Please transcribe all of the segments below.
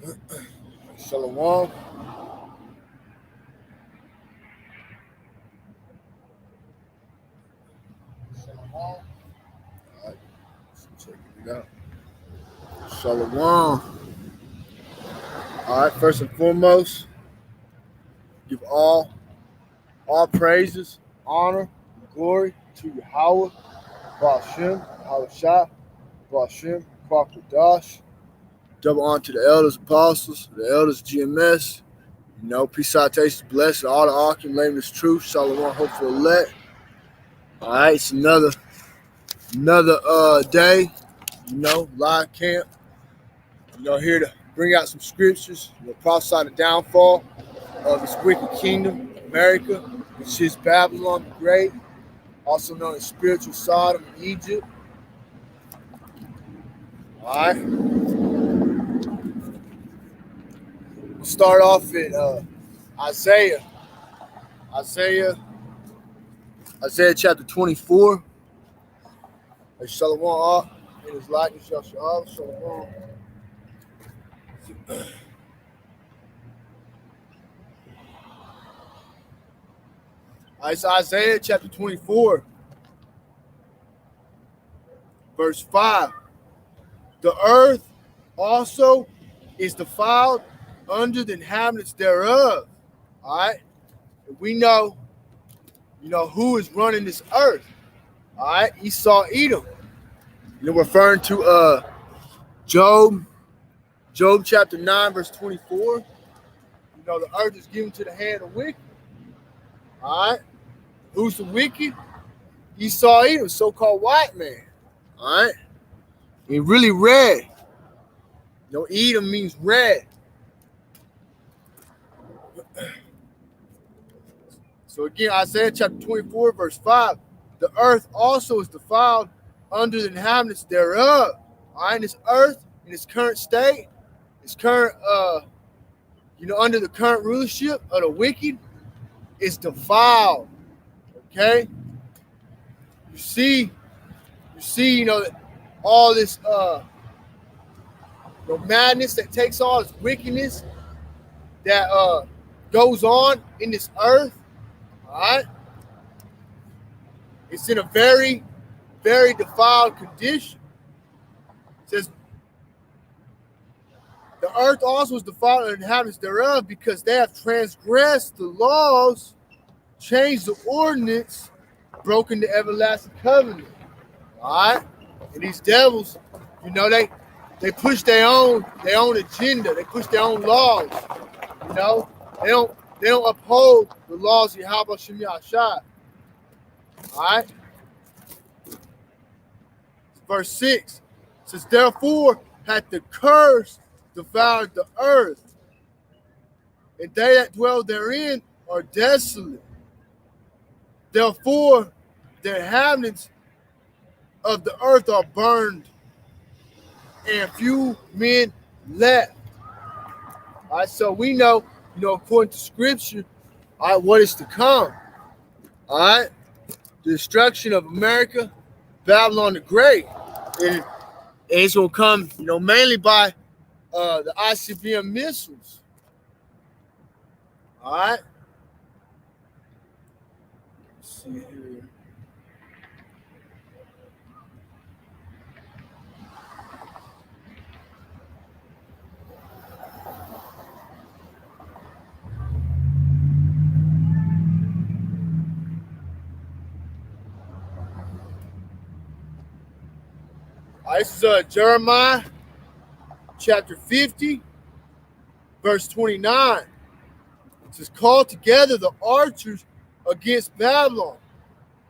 Shalom. Shalom. All right, checking it out. Shalom. All right, first and foremost, give all praises, honor, and glory to Yahweh, Ba'ashem, Hawashah, Ba'ashem, Kwakadash. Double honor to the elders, apostles, the elders, GMS. Peace, salutations, blessed, all the Arkham, name is truth. Shalom, hopeful elect. All right, it's another day. Live camp. Here to bring out some scriptures. Prophesy the downfall of this wicked kingdom, America, which is Babylon the Great, also known as spiritual Sodom and Egypt. All right. We'll start off in Isaiah chapter 24. Shalom in his likeness, Yahshua. Shalom. It's Isaiah chapter 24, verse 5. The earth also is defiled under the inhabitants thereof. All right. We know who is running this earth. All right. Esau, Edom. Referring to Job chapter 9, verse 24. The earth is given to the hand of wicked. All right. Who's the wicked? Esau, Edom, so-called white man. All right. And really red. Edom means red. So again, Isaiah chapter 24, verse 5. The earth also is defiled under the inhabitants thereof. All right, this earth in its current state, its current, under the current rulership of the wicked, is defiled. Okay? You see, all this madness that takes all this wickedness that goes on in this earth. All right, it's in a very, very defiled condition. It says the earth also is defiled and inhabitants thereof, because they have transgressed the laws, changed the ordinance, broken the everlasting covenant. All right, and these devils, they push their own agenda. They push their own laws. They don't uphold the laws of Yahweh Shem Yahshua. All right. Verse 6 says, therefore hath the curse devoured the earth, and they that dwell therein are desolate. Therefore the inhabitants of the earth are burned, and few men left. All right, so we know, according to scripture, all right, what is to come. All right, the destruction of America, Babylon the Great, and it's gonna come, mainly by the ICBM missiles. All right. Let's see here. This is Jeremiah chapter 50, verse 29. It says, call together the archers against Babylon,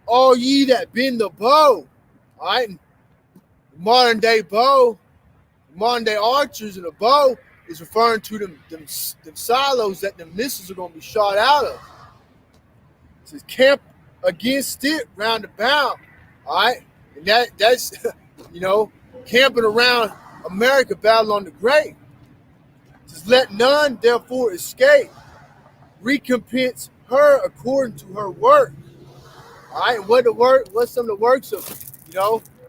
all ye that bend the bow. All right, and the modern day bow, modern day archers, and the bow is referring to them silos that the missiles are going to be shot out of. It says, camp against it round about. All right, and that's camping around America, Babylon the Great. It says, let none therefore escape. Recompense her according to her work. All right, and what's some of the works of,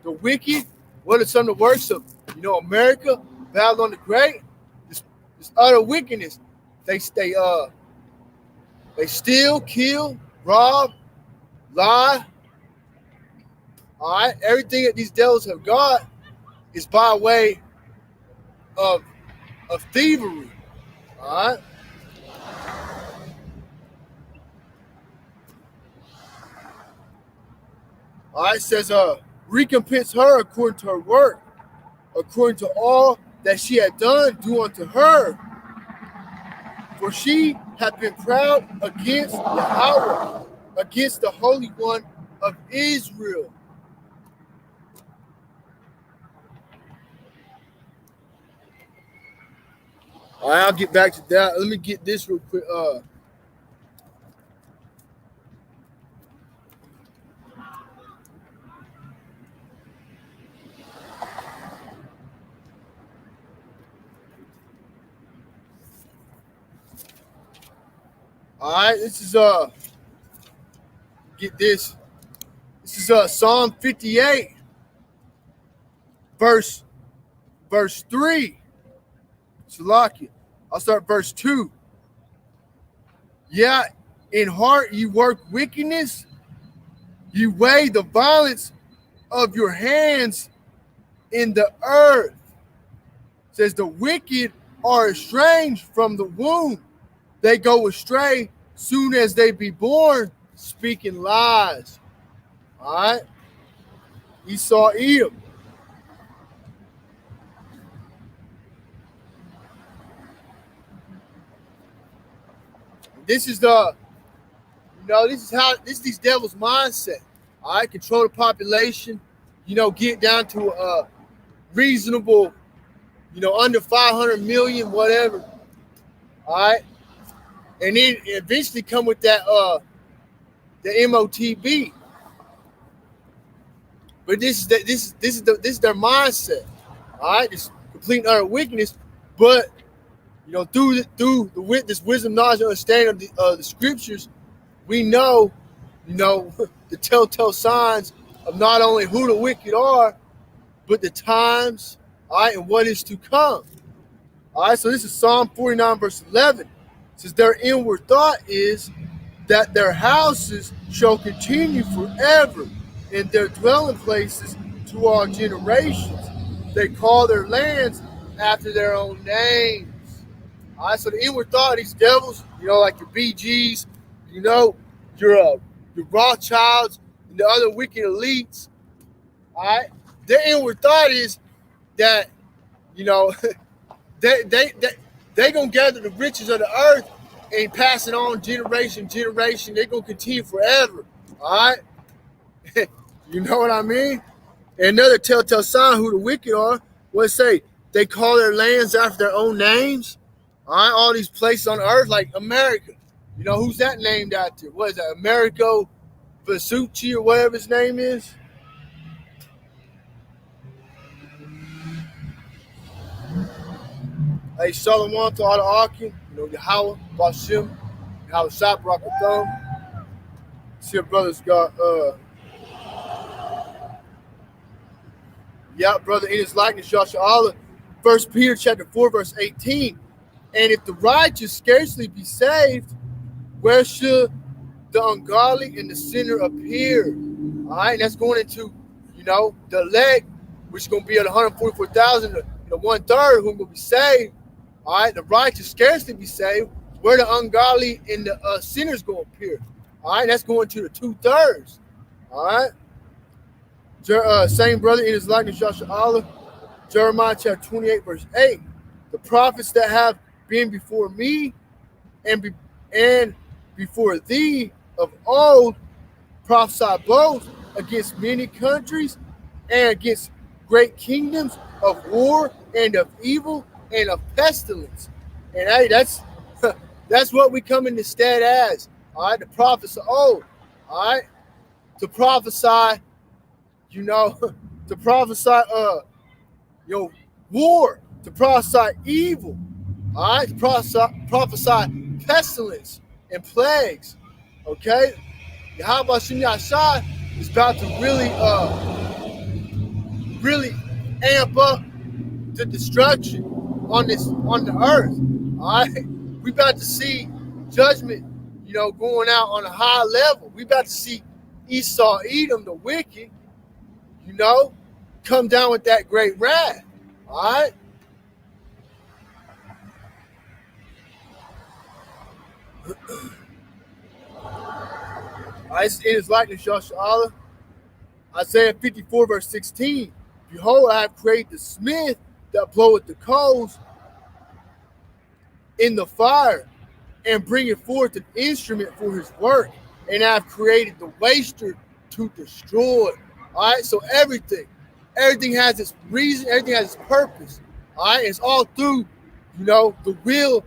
the wicked? What are some of the works of, America, Babylon the Great? This utter wickedness. They steal, kill, rob, lie. All right, everything that these devils have got is by way of thievery. All right. All right, it says, recompense her according to her work, according to all that she had done, do unto her. For she hath been proud against Yahweh, against the Holy One of Israel. All right, I'll get back to that. Let me get this real quick. All right, this is get this. This is Psalm 58, verse 3. Salakia. I'll start verse 2. Yeah, in heart you work wickedness, you weigh the violence of your hands in the earth. It says the wicked are estranged from the womb. They go astray soon as they be born, speaking lies. All right. Esau, Edom. This is these devils' mindset. All right, control the population, get down to a reasonable, under 500 million, whatever. All right. And then eventually come with that the MOTB. But this is their mindset. All right, this complete and utter wickedness, but through this wisdom, knowledge, and understanding of the scriptures, we know, the telltale signs of not only who the wicked are, but the times, all right, and what is to come. All right, so this is Psalm 49, verse 11. It says, their inward thought is that their houses shall continue forever, and their dwelling places to all generations. They call their lands after their own names. All right, so the inward thought of these devils, like your BGs, your Rothschilds, and the other wicked elites, all right, their inward thought is that, they gonna gather the riches of the earth and pass it on generation. They're gonna continue forever. All right, you know what I mean? And another telltale sign who the wicked are. What it say? They call their lands after their own names. All right, all these places on earth, like America. Who's that named after? What is that? Americo Vespucci or whatever his name is. Hey, Shalom to all the Arkin, Yahweh, Bashim, Yahweh Shop, Rockathon. See your brothers got, brother, in his likeness, Joshua Allah. 1 Peter chapter 4, verse 18. And if the righteous scarcely be saved, where should the ungodly and the sinner appear? All right, and that's going into, the elect, which is going to be at 144,000, the 1/3 who will be saved. All right, the righteous scarcely be saved. Where the ungodly and the sinners going to appear? All right, that's going to the 2/3. All right, same brother in his likeness, Joshua Allah. Jeremiah chapter 28, verse 8. The prophets that have been before me and before thee of old prophesied both against many countries and against great kingdoms of war and of evil and of pestilence. And hey, that's what we come in the stead as. All right, the prophets of old. All right, to prophesy, to prophesy war, to prophesy evil. All right, to prophesy pestilence and plagues. Okay, Yahweh Shem Yashai is about to really amp up the destruction on the earth. All right, we about to see judgment, going out on a high level. We about to see Esau, Edom, the wicked, come down with that great wrath. All right. It is likeness, Yashala. Isaiah 54, verse 16. Behold, I have created the smith that bloweth the coals in the fire, and bringeth forth an instrument for his work. And I have created the waster to destroy. All right, so everything has its reason, everything has its purpose. All right, it's all through, the will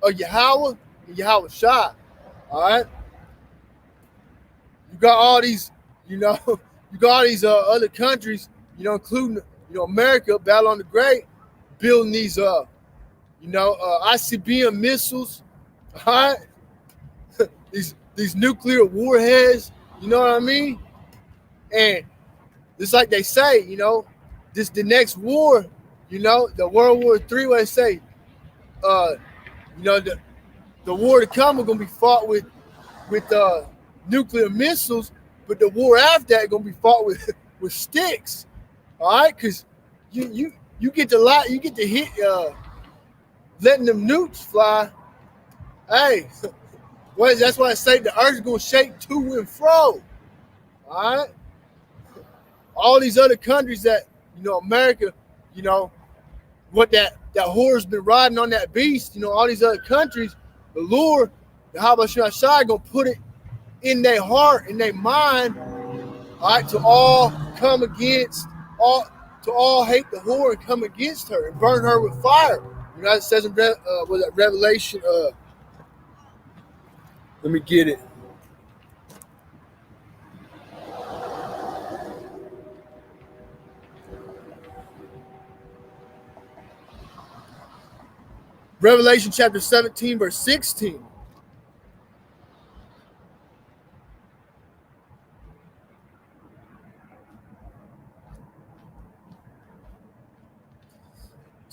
of Yahweh and Yahweh Shai. All right, you got all these, other countries, including, America, Babylon the Great, building these, ICBM missiles, all right, these nuclear warheads, you know what I mean? And it's like they say, this the next war, the World War III, where they say, the war to come is gonna be fought with nuclear missiles, but the war after that is gonna be fought with sticks. All right, because you get to hit letting them nukes fly. Hey, that's why I say the earth's gonna shake to and fro. All right, all these other countries that America, what that whore's been riding on that beast. All these other countries, the Lord, the Habashah Shai, gonna put it in their heart, in their mind, all right, to all come against, to all hate the whore and come against her and burn her with fire. It says in Revelation. Let me get it. Revelation chapter 17, verse 16.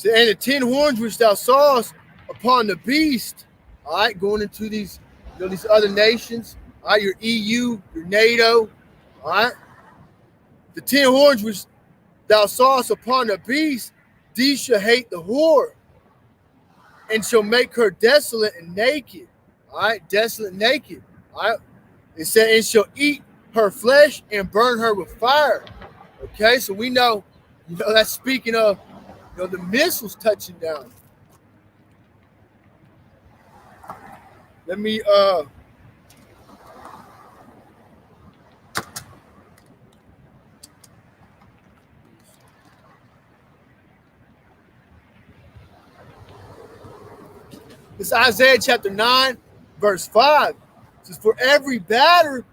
And the 10 horns which thou sawest upon the beast, all right, going into these, these other nations, all right, your EU, your NATO, all right. The 10 horns which thou sawest upon the beast, these shall hate the whore, and shall make her desolate and naked. All right, desolate and naked. All right. It said, and shall eat her flesh and burn her with fire. Okay, so we know, that's speaking of, the missiles touching down. Let me It's Isaiah chapter 9, verse 5. It says, for every battle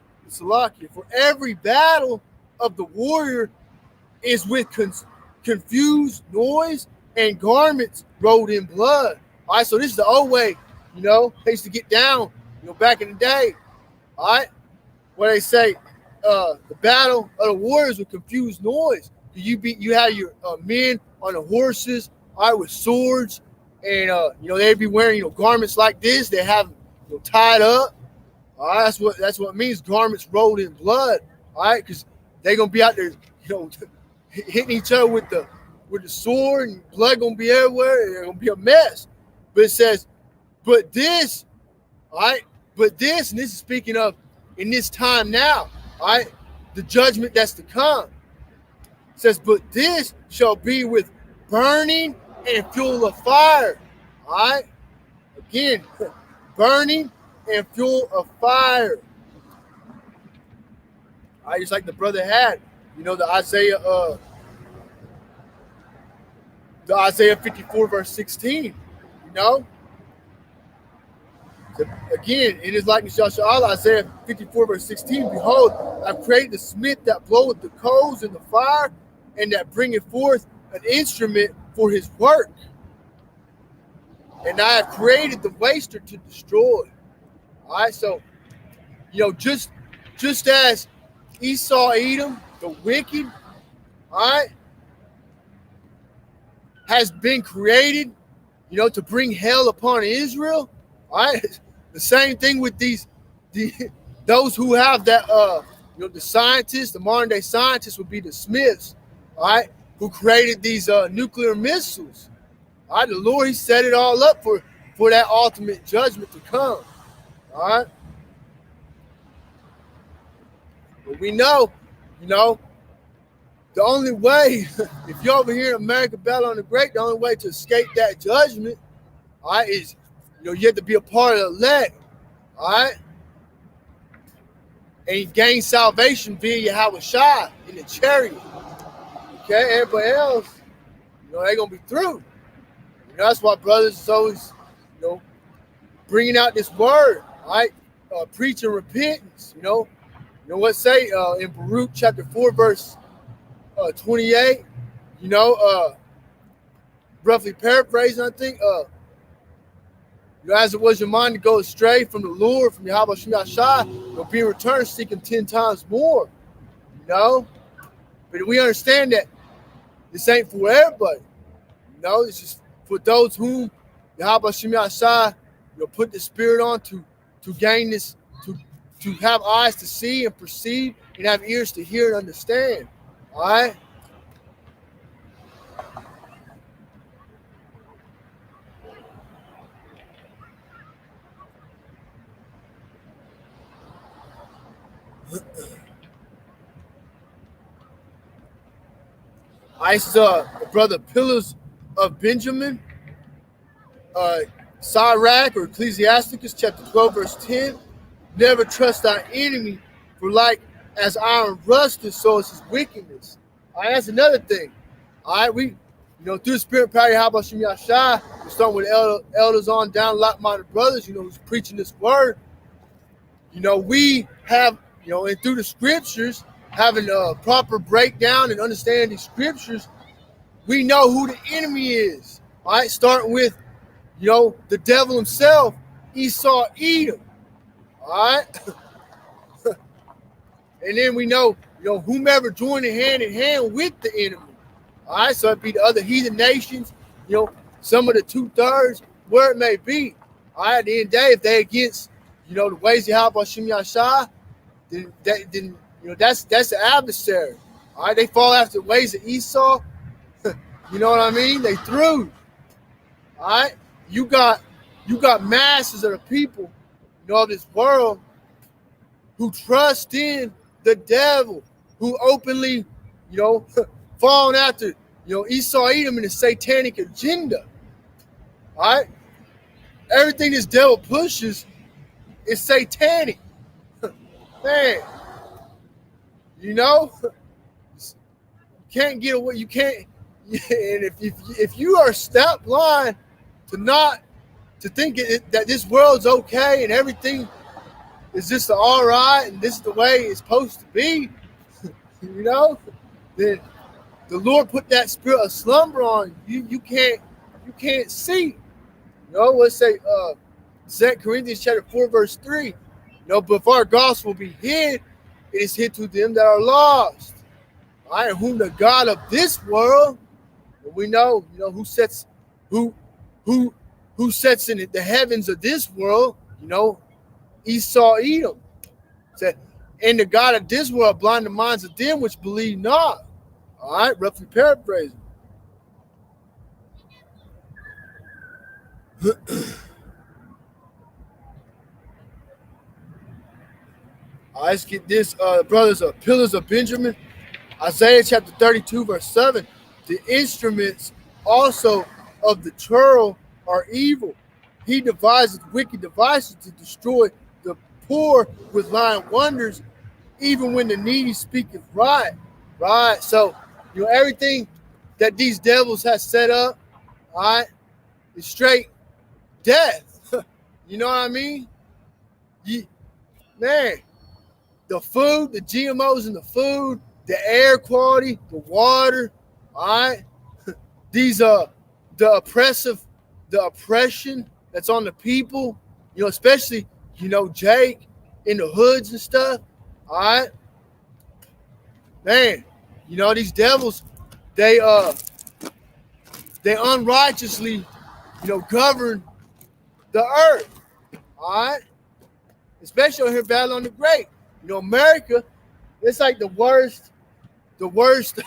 of the warrior is with confused noise and garments rolled in blood. All right, so this is the old way, they used to get down, back in the day. All right, where they say the battle of the warriors with confused noise. You have your men on the horses, all right, with swords, and they'd be wearing garments like this. They have tied up. All right, that's what it means, garments rolled in blood. All right, because they're gonna be out there, hitting each other with the sword, and blood gonna be everywhere. It's gonna be a mess. But it says, but this, all right, and this is speaking of in this time now, all right, the judgment that's to come. It says, but this shall be with burning and fuel of fire. All right, again, burning and fuel of fire. All right, just like the brother had, the Isaiah 54, verse 16, Again, it is like Isaiah 54, verse 16. Behold, I've created the smith that bloweth the coals in the fire, and that bringeth forth an instrument for his work. And I have created the waster to destroy. All right, so, just as Esau, Edom, the wicked, all right, has been created, to bring hell upon Israel. All right, the same thing with those who have that the scientists, the modern day scientists would be the Smiths, all right, who created these nuclear missiles. All right, the Lord, he set it all up for that ultimate judgment to come. All right. But we know, the only way, if you're over here in America, Babylon the Great, the only way to escape that judgment, all right, is, you have to be a part of the elect, all right? And you gain salvation via Yahweh Shai in the chariot. Okay, everybody else, they're going to be through. That's why brothers is always, bringing out this word, all right? Preaching repentance, You know what say in Pollute chapter 4, verse 28, roughly paraphrasing, I think, as it was your mind to go astray from the Lord, from Yahweh Shai, you'll be in return seeking 10 times more, But we understand that this ain't for everybody, It's just for those whom Yahweh Shai, put the Spirit on to gain this, to have eyes to see and perceive, and have ears to hear and understand. All right? I saw brother Pillars of Benjamin, Sirach or Ecclesiasticus chapter 12, verse 10. Never trust thy enemy, for like as iron rusted, so is his wickedness. All right, that's another thing. All right, we, through the spirit power, how about Shem Yashai? We're starting with elders on down, like-minded brothers, who's preaching this word. We have, and through the scriptures, having a proper breakdown and understanding these scriptures, we know who the enemy is. All right, starting with, the devil himself, Esau, Edom. All right, and then we know, whomever joining hand in hand with the enemy. All right, so it'd be the other heathen nations, some of the 2/3, where it may be. All right, at the end of the day, if they against, the ways of Yahweh Shem Yashai, then that's the adversary. All right, they fall after the ways of Esau. You know what I mean? They through. All right, you got masses of the people, of this world who trust in the devil, who openly, falling after, Esau, Edom, and the satanic agenda. All right, everything this devil pushes is satanic. Man, you can't get away. You can't. And if you are step blind to think that this world's okay and everything is just all right and this is the way it's supposed to be, then the Lord put that spirit of slumber on you. You can't see. Let's say 2 Corinthians chapter 4, verse 3. But if our gospel be hid, it is hid to them that are lost. I am whom the God of this world, and we know, who sets in the heavens of this world, Esau, Edom. Said, and the God of this world blind the minds of them which believe not. All right, roughly paraphrasing. All right, let's get this, brothers, Pillars of Benjamin. Isaiah chapter 32, verse 7. The instruments also of the churl are evil. He devises wicked devices to destroy the poor with lying wonders, even when the needy speaketh right. Right. So, everything that these devils have set up, all right, is straight death. You know what I mean? Man, the food, the GMOs in the food, the air quality, the water, all right? These the oppression that's on the people, especially, Jake in the hoods and stuff, all right? Man, these devils, they unrighteously govern the earth. All right, especially over here, Babylon the Great. America, it's like the worst, the worst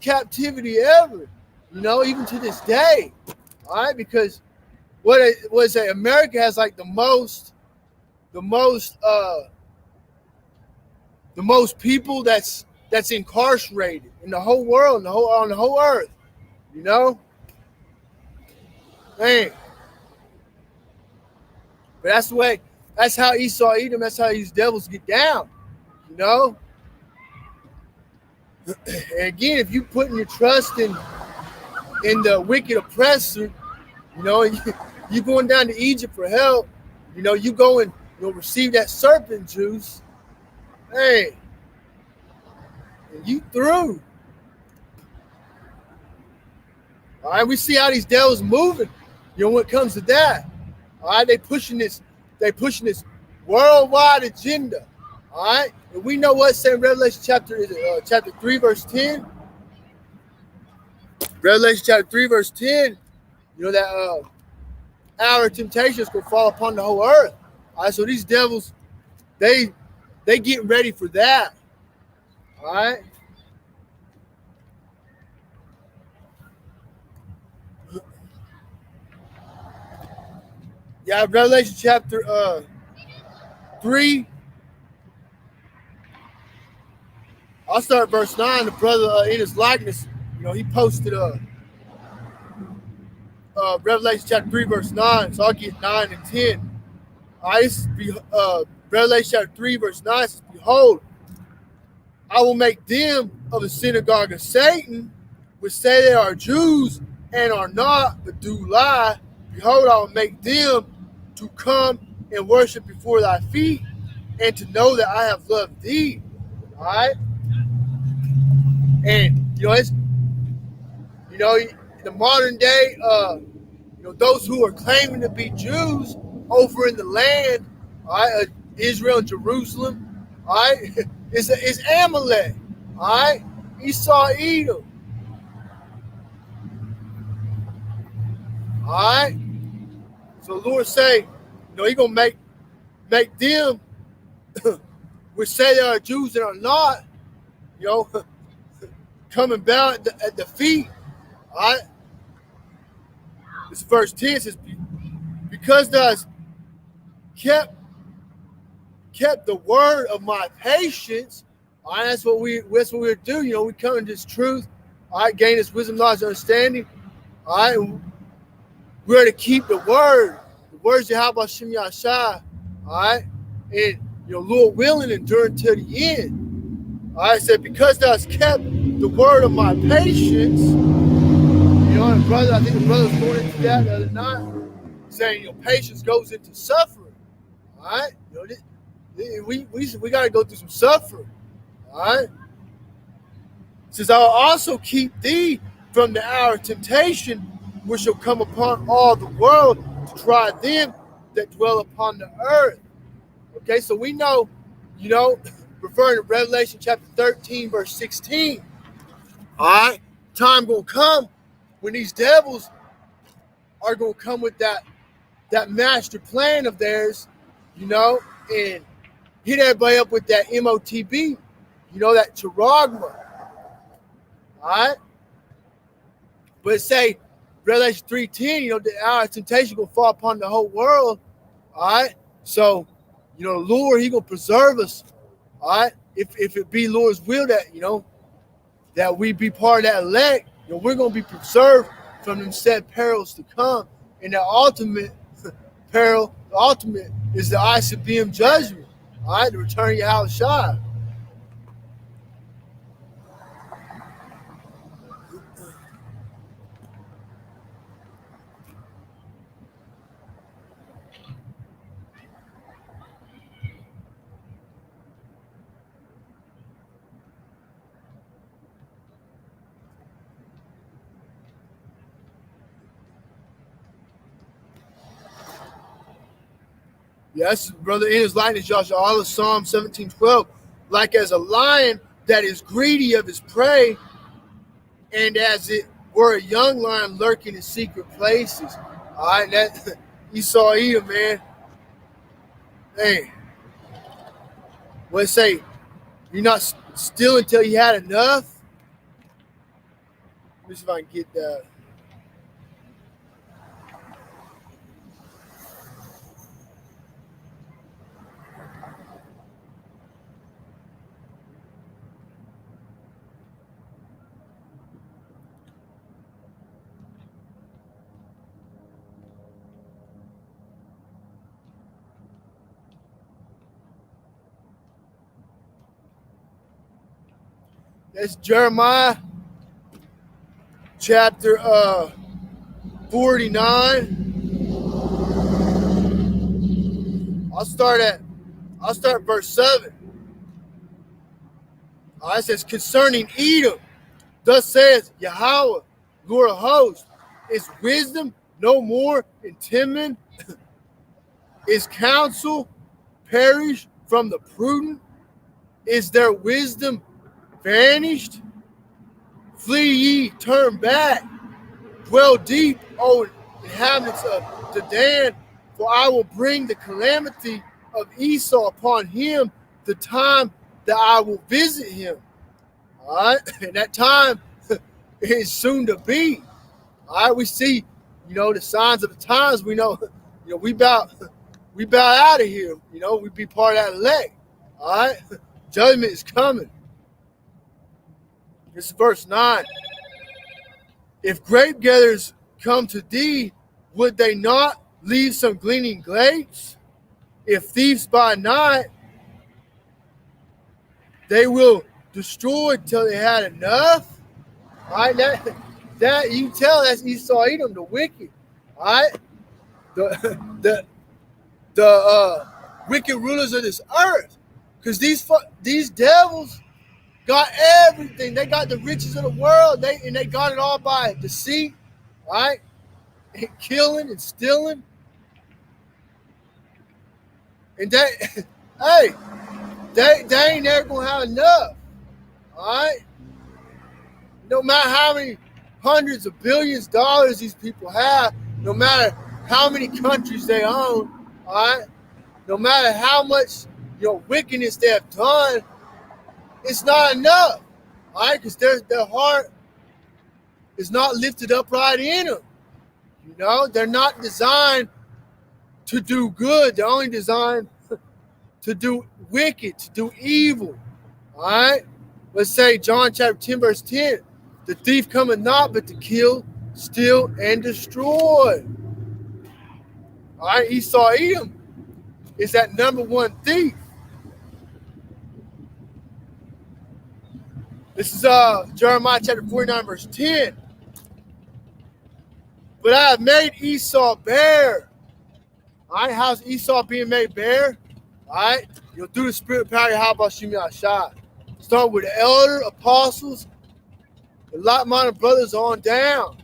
captivity ever. Even to this day. All right, because what it was that America has like the most people that's incarcerated in the whole world, on the whole earth. Man. But that's the way. That's how Esau Edom. That's how these devils get down. And again, if you putting your trust in the wicked oppressor, you going down to Egypt for help. You go and receive that serpent juice. Hey, and you through. All right, we see how these devils moving. When it comes to that. All right, they pushing this worldwide agenda. All right, and we know what said in Revelation chapter 3 verse 10. Revelation chapter 3 verse 10. That hour of temptation is gonna fall upon the whole earth. All right, so these devils, they getting ready for that. All right. Yeah, Revelation chapter 3. I'll start at verse 9. The brother in his likeness, he posted Revelation chapter 3, verse 9. So I'll get 9 and 10. Revelation chapter 3, verse 9 says, "Behold, I will make them of the synagogue of Satan, which say they are Jews and are not, but do lie. Behold, I will make them to come and worship before thy feet, and to know that I have loved thee." All right. And it's in the modern day, those who are claiming to be Jews over in the land, all right, Israel, Jerusalem, all right, is Amalek, all right, Esau, Edom, all right. So the Lord say, He gonna make them, which say they are Jews and are not, come and bow at the feet. All right. This verse 10 says, "Because thou hast kept the word of my patience." All right, that's what we do. We come into this truth. All right, gain this wisdom, knowledge, understanding. All right, we're to keep the word. The words of Yahweh Shem Yahshai. All right, and Lord willing, endure to the end. All right, said, "Because thou hast kept the word of my patience." And brother, I think the brother was going into that the other night, saying, patience goes into suffering. All right, we got to go through some suffering. All right, it says, "I will also keep thee from the hour of temptation, which shall come upon all the world to try them that dwell upon the earth." Okay, so we know, referring to Revelation chapter 13, verse 16. All right, time gonna come when these devils are gonna come with that master plan of theirs, and hit everybody up with that MOTB, that charagma. All right, but it say Revelation 3:10, the hour of temptation gonna fall upon the whole world. All right, so the Lord, He gonna preserve us. All right, if it be Lord's will that that we be part of that elect, we're gonna be preserved from them said perils to come. And the ultimate peril, the ultimate is the ICBM judgment. All right, the return of Yahushua. Yes, brother, in his likeness, Joshua, all of Psalm 17:12, like as a lion that is greedy of his prey, and as it were a young lion lurking in secret places. All right, that Esau Edom, man. Hey, what it say? You're not still until you had enough. Let me see if I can get that. That's Jeremiah chapter 49. I'll start verse 7. It says, concerning Edom, thus says Yahweh, Lord of hosts, is wisdom no more in Timon? Is counsel perished from the prudent? Is their wisdom vanished? Flee ye, turn back, dwell deep, O inhabitants of Dedan, for I will bring the calamity of Esau upon him, the time that I will visit him. All right, and that time is soon to be. All right, we see, the signs of the times. We know, we about out of here. We be part of that elect. All right, judgment is coming. This is verse 9. If grape gatherers come to thee, would they not leave some gleaning grapes? If thieves by night, they will destroy till they had enough. All right, that you tell that's Esau Edom, the wicked. All right, the wicked rulers of this earth, because these devils got everything. They got the riches of the world. They got it all by deceit, right? And killing and stealing. And they ain't never gonna have enough. All right? No matter how many hundreds of billions of dollars these people have, no matter how many countries they own, all right? No matter how much wickedness they have done, it's not enough, all right? Because their heart is not lifted up right in them. They're not designed to do good. They're only designed to do wicked, to do evil, all right? Let's say John chapter 10, verse 10. The thief cometh not but to kill, steal, and destroy. All right, Esau Edom is that number one thief. This is Jeremiah chapter 49, verse 10. But I have made Esau bare. All right, how's Esau being made bare? All right, through the spirit of power, how about Shimi Ashad? Start with the elder apostles, the like-minded brothers on down.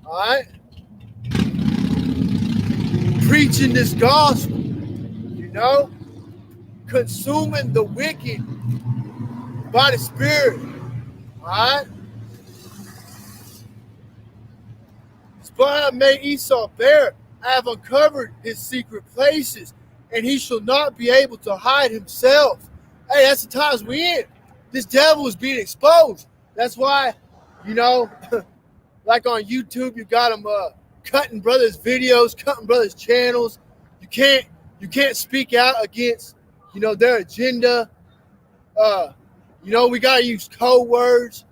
All right, preaching this gospel, consuming the wicked by the Spirit. All right. But I have made Esau bare. I have uncovered his secret places, and he shall not be able to hide himself. Hey, that's the times we in. This devil is being exposed. That's why, like on YouTube, you got them cutting brothers' videos, cutting brothers' channels. You can't speak out against, their agenda. We gotta use code words.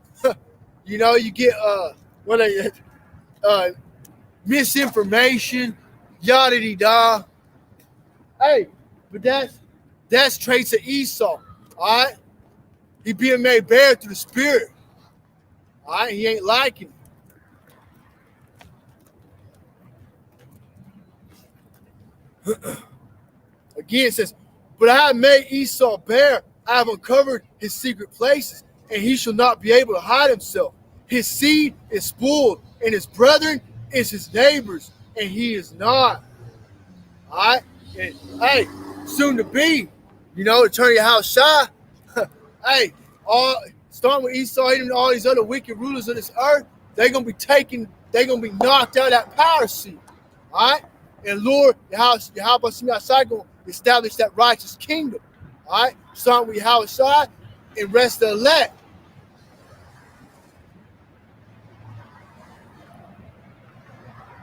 You get misinformation, yada dee da. Hey, but that's traits of Esau. All right, he being made bare through the Spirit. All right, he ain't liking it. Again, it says, but I have made Esau bare. I have uncovered his secret places, and he shall not be able to hide himself. His seed is spoiled, and his brethren is his neighbors, and he is not. All right? And, hey, soon to be, turn your house shy. Hey, starting with Esau and all these other wicked rulers of this earth, they're gonna be taken, they're gonna be knocked out of that power seat. All right? And Lord, Yahweh Shai gonna establish that righteous kingdom. All right? Starting with Yahweh Shai and rest the elect.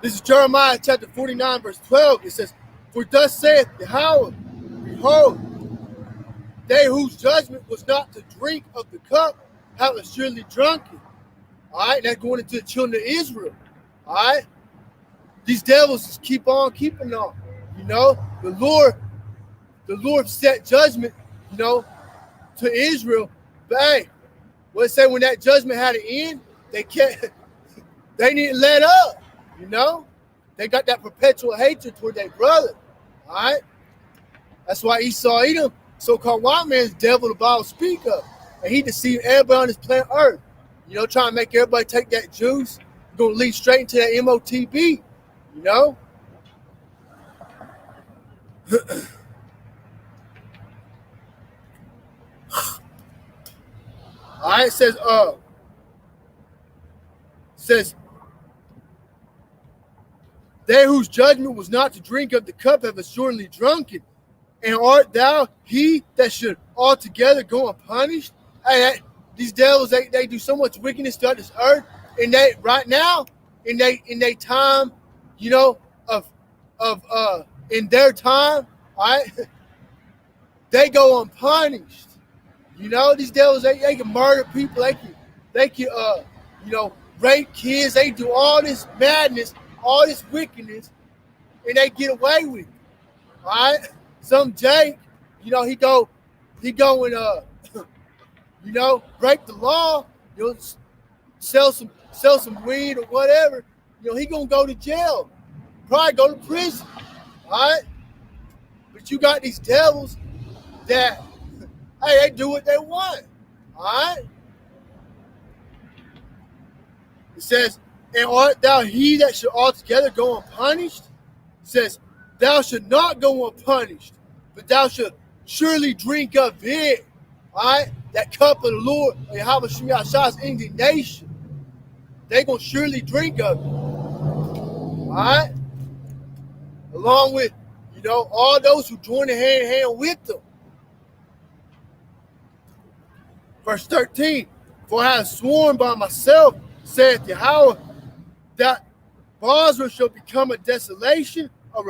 This is Jeremiah chapter 49, verse 12. It says, "For thus saith Yahweh, behold, they whose judgment was not to drink of the cup have surely drunken." All right, that's going into the children of Israel. All right, these devils just keep on keeping on. You know, the Lord set judgment, you know, to Israel. But hey, what it say when that judgment had an end? They didn't let up. You know, they got that perpetual hatred toward their brother. All right, that's why Esau, Edom, so-called white man's devil, the Bible speak of, and he deceived everybody on this planet Earth. You know, trying to make everybody take that juice, going to lead straight into that MOTB. You know. All right, it says, they whose judgment was not to drink of the cup have assuredly drunken. And art thou he that should altogether go unpunished? Hey, these devils, they do so much wickedness throughout this earth, and they right now, in their time, you know, in their time, all right, they go unpunished. You know, these devils, they can murder people, they can you know, rape kids, they do all this madness, all this wickedness, and they get away with it. All right? Some Jake, you know, he go and you know, break the law, you know, sell some weed or whatever, you know, he gonna go to jail, probably go to prison. All right? But you got these devils that, hey, they do what they want. All right? It says, and art thou he that should altogether go unpunished? It says, thou should not go unpunished, but thou should surely drink of it. All right? That cup of the Lord, Yahweh Shai's indignation. They're going to surely drink of it. All right? Along with, you know, all those who join the hand in hand with them. Verse 13, for I have sworn by myself, saith Yahweh, that Basra shall become a desolation, a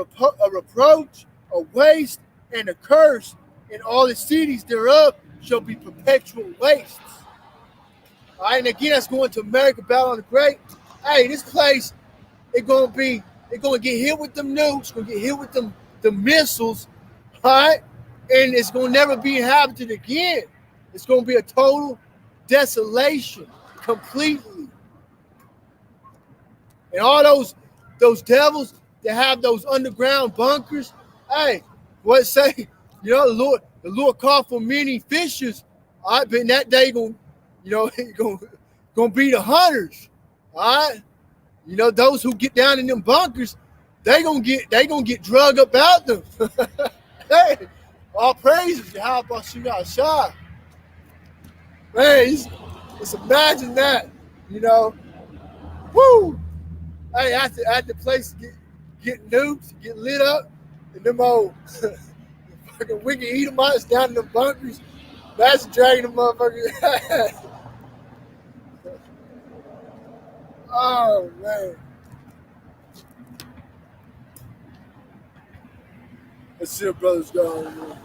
reproach, a waste, and a curse, and all the cities thereof shall be perpetual wastes. All right, and again, that's going to America, Babylon the Great. Hey, this place, it's going to get hit with them nukes, going to get hit with them the missiles, all right, and it's going to never be inhabited again. It's going to be a total desolation, completely. And all those devils that have those underground bunkers, hey, what say? You know, the Lord called for many fishers. All right, but in that day, gonna be the hunters. All right, you know, those who get down in them bunkers, they gonna get drug up out them. Hey, all praises to how about you got shot. Man, just imagine that, you know. Woo! Hey, after the place get nuked, get lit up, and them old fucking wicked Edomites down in the bunkers, that's dragging them motherfuckers. Oh man. Let's see what brothers go on.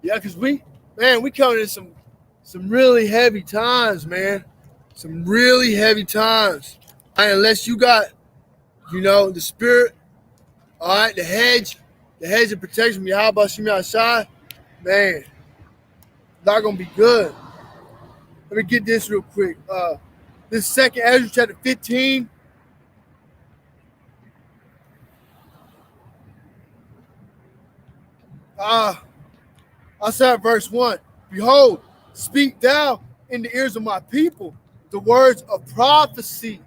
Yeah, because we coming in some really heavy times, man. Some really heavy times. Unless you got, you know, the spirit, all right, the hedge of protection from Yahweh Shai, man, not gonna be good. Let me get this real quick. This second Ezra chapter 15. I said verse 1. Behold, speak thou in the ears of my people the words of prophecy.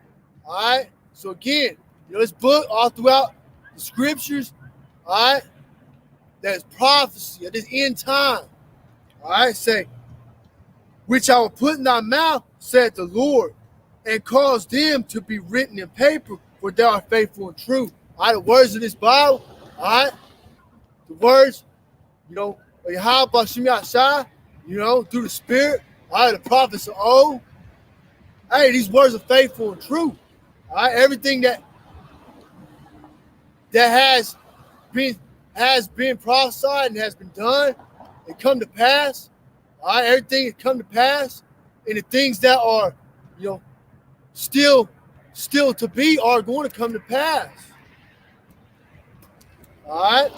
All right. So again, this book all throughout the scriptures, all right, there's prophecy at this end time. All right, say, which I will put in thy mouth, said the Lord, and cause them to be written in paper, for thou art faithful and true. All right, the words of this Bible, all right, the words, Yahweh Shem Yahshai, through the Spirit, all right, the prophets of old. Hey, these words are faithful and true. All right, everything that has been prophesied and has been done, it come to pass. All right, everything has come to pass, and the things that are, still to be are going to come to pass. All right.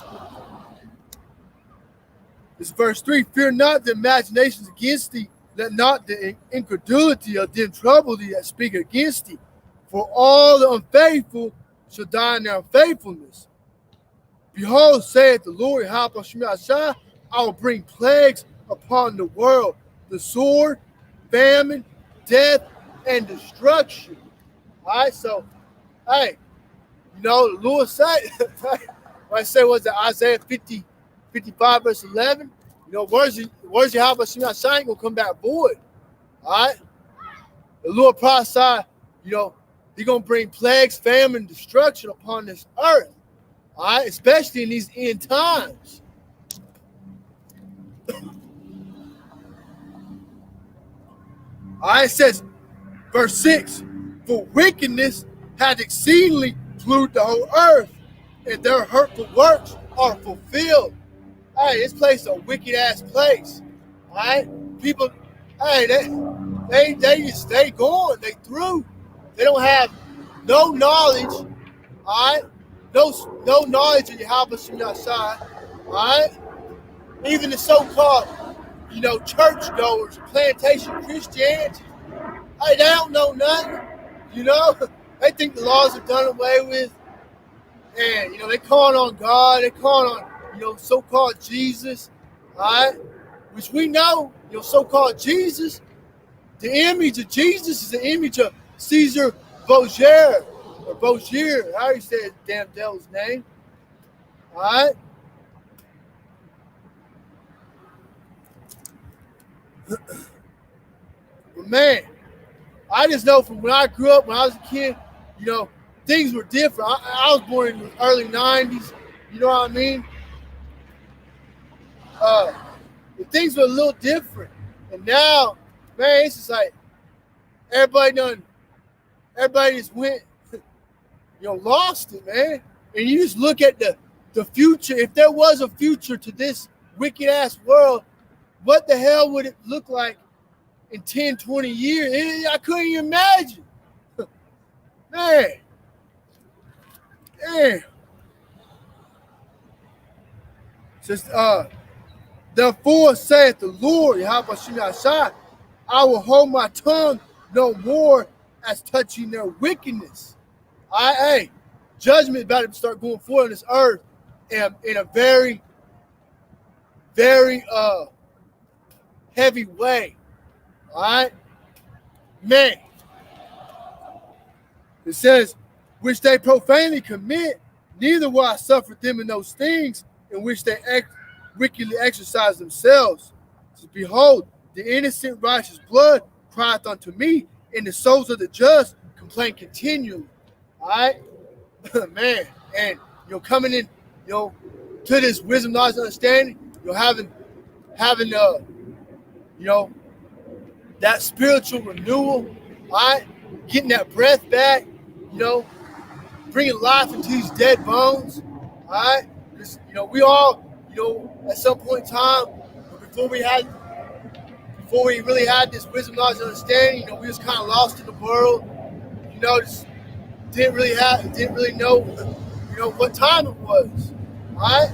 This is verse 3. Fear not the imaginations against thee, let not the incredulity of them trouble thee that speak against thee. For all the unfaithful shall die in their unfaithfulness. Behold, saith the Lord, I will bring plagues upon the world, the sword, famine, death, and destruction. All right, so, hey, the Lord said, what I say was that Isaiah 55 verse 11, words of Yahweh Shem Yahshai ain't gonna come back void. All right, the Lord prophesied, He's gonna bring plagues, famine, destruction upon this earth. All right, especially in these end times. All right, it says, verse 6, for wickedness hath exceedingly polluted the whole earth, and their hurtful works are fulfilled. Hey, this place is a wicked ass place. All right, people, hey, they just stay going. They through. They don't have no knowledge. All right, no knowledge of Yahweh Shem Yahshai. All right, even the so-called, churchgoers, plantation Christianity. Hey, they don't know nothing. They think the laws are done away with, and they calling on God. They calling on so-called Jesus. All right, which we know, so-called Jesus. The image of Jesus is the image of Caesar Borgia, or Borgia. How do you say his damn devil's name? All right. But man, I just know from when I grew up, when I was a kid, things were different. I was born in the early 90s. You know what I mean? Things were a little different. And now, man, it's just like everybody just went, lost it, man. And you just look at the future. If there was a future to this wicked ass world, what the hell would it look like in 10, 20 years? I couldn't even imagine. Man. Damn. Says, therefore saith the Lord, Yahweh Shem Yahshai, I will hold my tongue no more as touching their wickedness. Hey, judgment about to start going forward on this earth in a very, very heavy way. All right? Man. It says, which they profanely commit, neither will I suffer them in those things in which they wickedly exercise themselves. So behold, the innocent righteous blood crieth unto me, and the souls of the just complain continually. All right? Man. And, coming in, to this wisdom, knowledge, understanding, having that spiritual renewal, all right? Getting that breath back, bringing life into these dead bones, all right? Because, we all, at some point in time, before we really had this wisdom, knowledge, and understanding, we was kind of lost in the world, just didn't really know, what time it was, all right?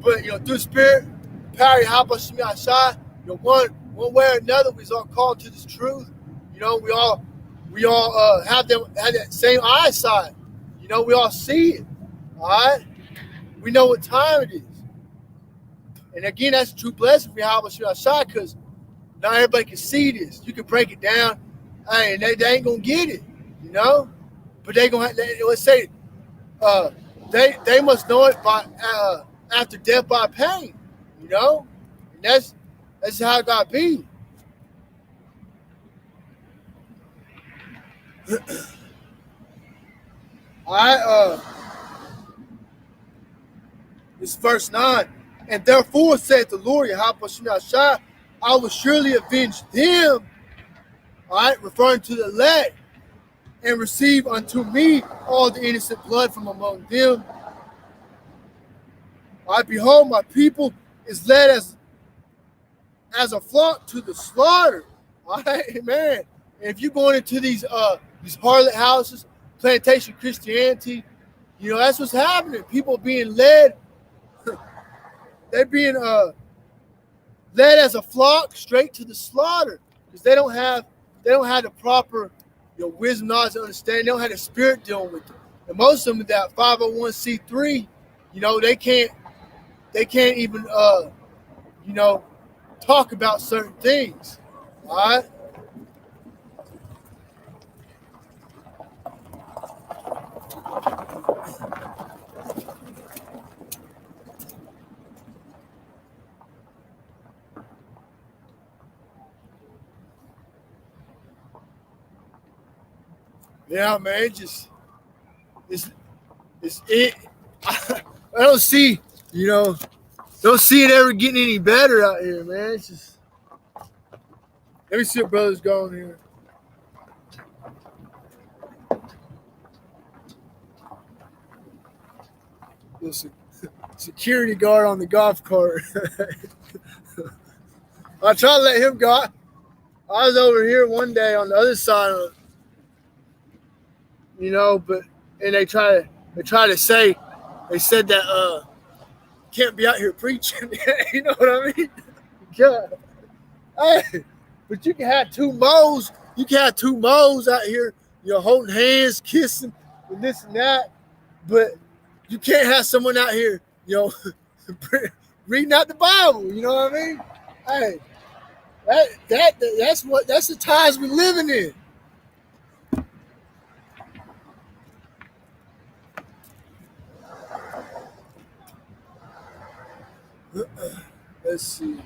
But, through the Spirit, the power of Yahweh Shem Yahshai, one way or another, we was all called to this truth. We all have that same eyesight. We all see it. All right? We know what time it is. And again, that's a true blessing for Yahweh Shai, because not everybody can see this. You can break it down, and they ain't gonna get it, you know. But they gonna let's say they must know it by after death by pain, you know. And that's how it got be. All right, this is verse 9. And therefore said the Lord, Yahweh Shai, I will surely avenge them, all right, referring to the elect, and receive unto me all the innocent blood from among them. I behold, my people is led as a flock to the slaughter. All right, man. And if you're going into these harlot houses, plantation Christianity, you know, that's what's happening. People being led, they're being led as a flock straight to the slaughter, because they don't have the proper, you know, wisdom, knowledge, and understanding. They don't have the Spirit dealing with them. And most of them, that 501c3, you know, they can't even you know, talk about certain things. All right. Yeah, man, it's it. I don't see, you know, don't see it ever getting any better out here, man. It's just, let me see what brother's going here. Listen, security guard on the golf cart. I tried to let him go. I was over here one day on the other side of, you know, and they try to say, they said that can't be out here preaching. You know what I mean? Yeah. Hey, but you can have two moles. You can have two moles out here, you know, holding hands, kissing, and this and that. But you can't have someone out here, you know, reading out the Bible. You know what I mean? Hey, that's the times we're living in. Let's see.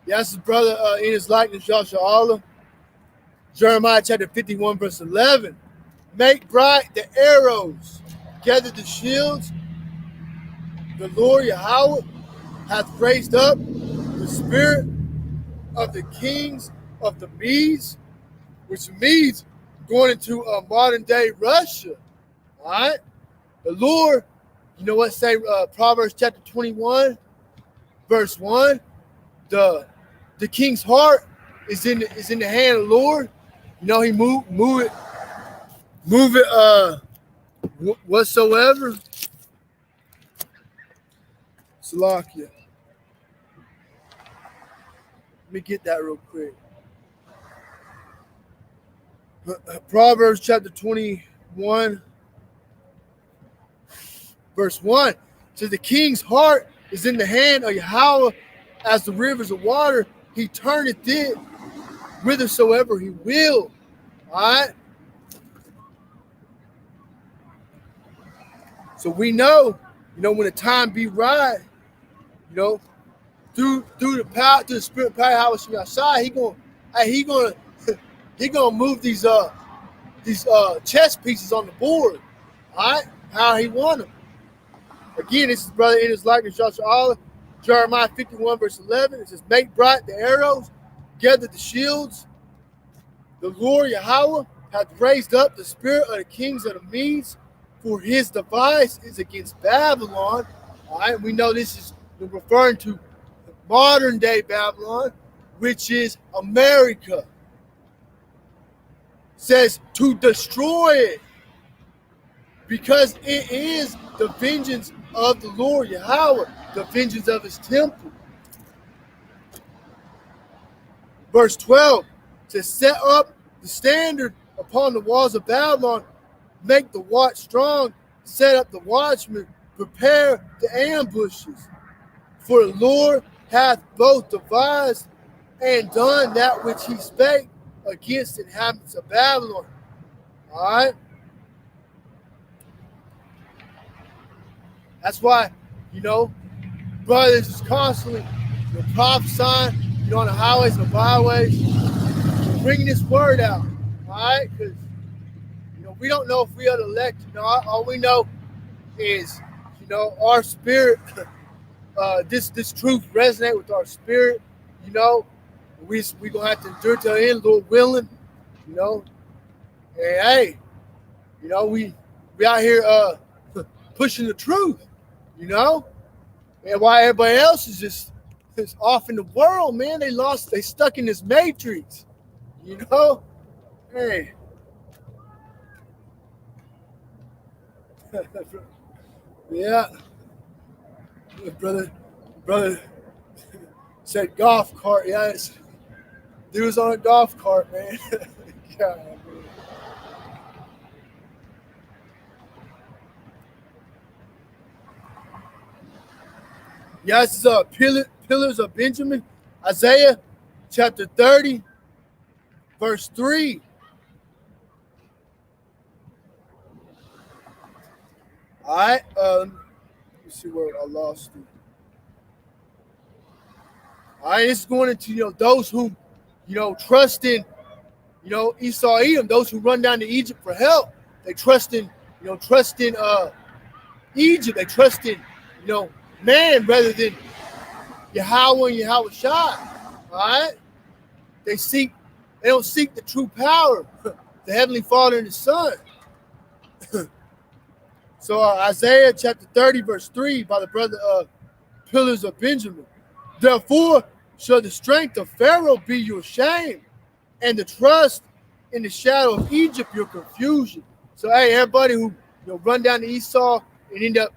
Yes, his brother in his likeness, Joshua Allah. Jeremiah chapter 51, verse 11. Make bright the arrows, gather the shields. The Lord Yahweh hath raised up the spirit of the kings of the Medes, which means going into modern day Russia. All right. The Lord, you know what say Proverbs chapter 21, verse 1. The king's heart is in the hand of the Lord. You know, he move it whatsoever. Salakia. Let me get that real quick. Proverbs chapter 21, verse 1 says, the king's heart is in the hand of Yahweh as the rivers of water. He turneth it whithersoever he will. All right. So we know, you know, when the time be right, you know, through the power, through the spirit of power, Yahweh he gonna move these chess pieces on the board. All right, how he want them. Again, this is brother in his likeness, Joshua Allah. Jeremiah 51, verse 11. It says, make bright the arrows, gather the shields. The Lord Yahweh hath raised up the spirit of the kings of the Medes, for his device is against Babylon. All right, we know this is referring to modern day Babylon, which is America. Says to destroy it, because it is the vengeance of the Lord Yahweh, the vengeance of his temple. Verse 12, to set up the standard upon the walls of Babylon, make the watch strong, set up the watchmen, prepare the ambushes. For the Lord hath both devised and done that which he spake against the inhabitants of Babylon. All right? That's why, brothers is constantly prophesying, on the highways and the byways, bringing this word out. All right? Because, we don't know if we are the elect. All we know is, our spirit, this truth resonate with our spirit. We gonna have to endure till the end, Lord willing. And hey, we out here pushing the truth. And while everybody else is just off in the world, man, they stuck in this matrix. Hey. Yeah. Brother said golf cart. Yes. Dude was on a golf cart, man. God, man. Yes, Pillars of Benjamin, Isaiah chapter 30, verse 3. All right, let me see where I lost it. All right, it's going into those who trust in Esau, Edom, those who run down to Egypt for help. They trust in Egypt. They trust in man rather than Yahweh and Yahweh Shai. All right, they don't seek the true power, the Heavenly Father and the Son. So Isaiah chapter 30, verse 3, by the brother Pillars of Benjamin. Therefore shall the strength of Pharaoh be your shame, and the trust in the shadow of Egypt your confusion. So hey, everybody who run down to Esau and end up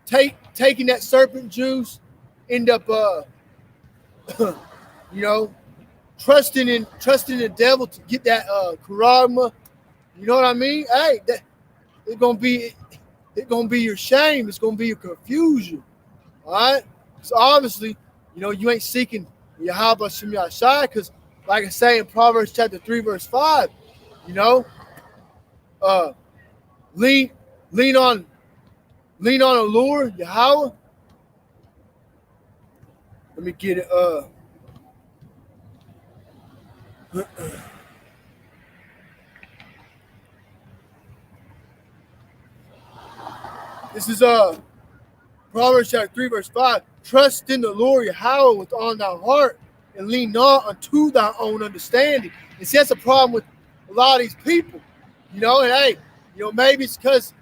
taking that serpent juice, end up trusting in the devil to get that karma. You know what I mean? Hey, it's gonna be your shame. It's gonna be your confusion. All right. So obviously, you ain't seeking Yahweh Shem Yahshai, because, like I say in Proverbs chapter 3, verse 5, lean on the Lord Yahweh. Let me get it. This is Proverbs chapter 3, verse 5. Trust in the Lord Yahweh with all thy heart, and lean not unto thy own understanding. And see, that's a problem with a lot of these people. And hey, maybe it's because,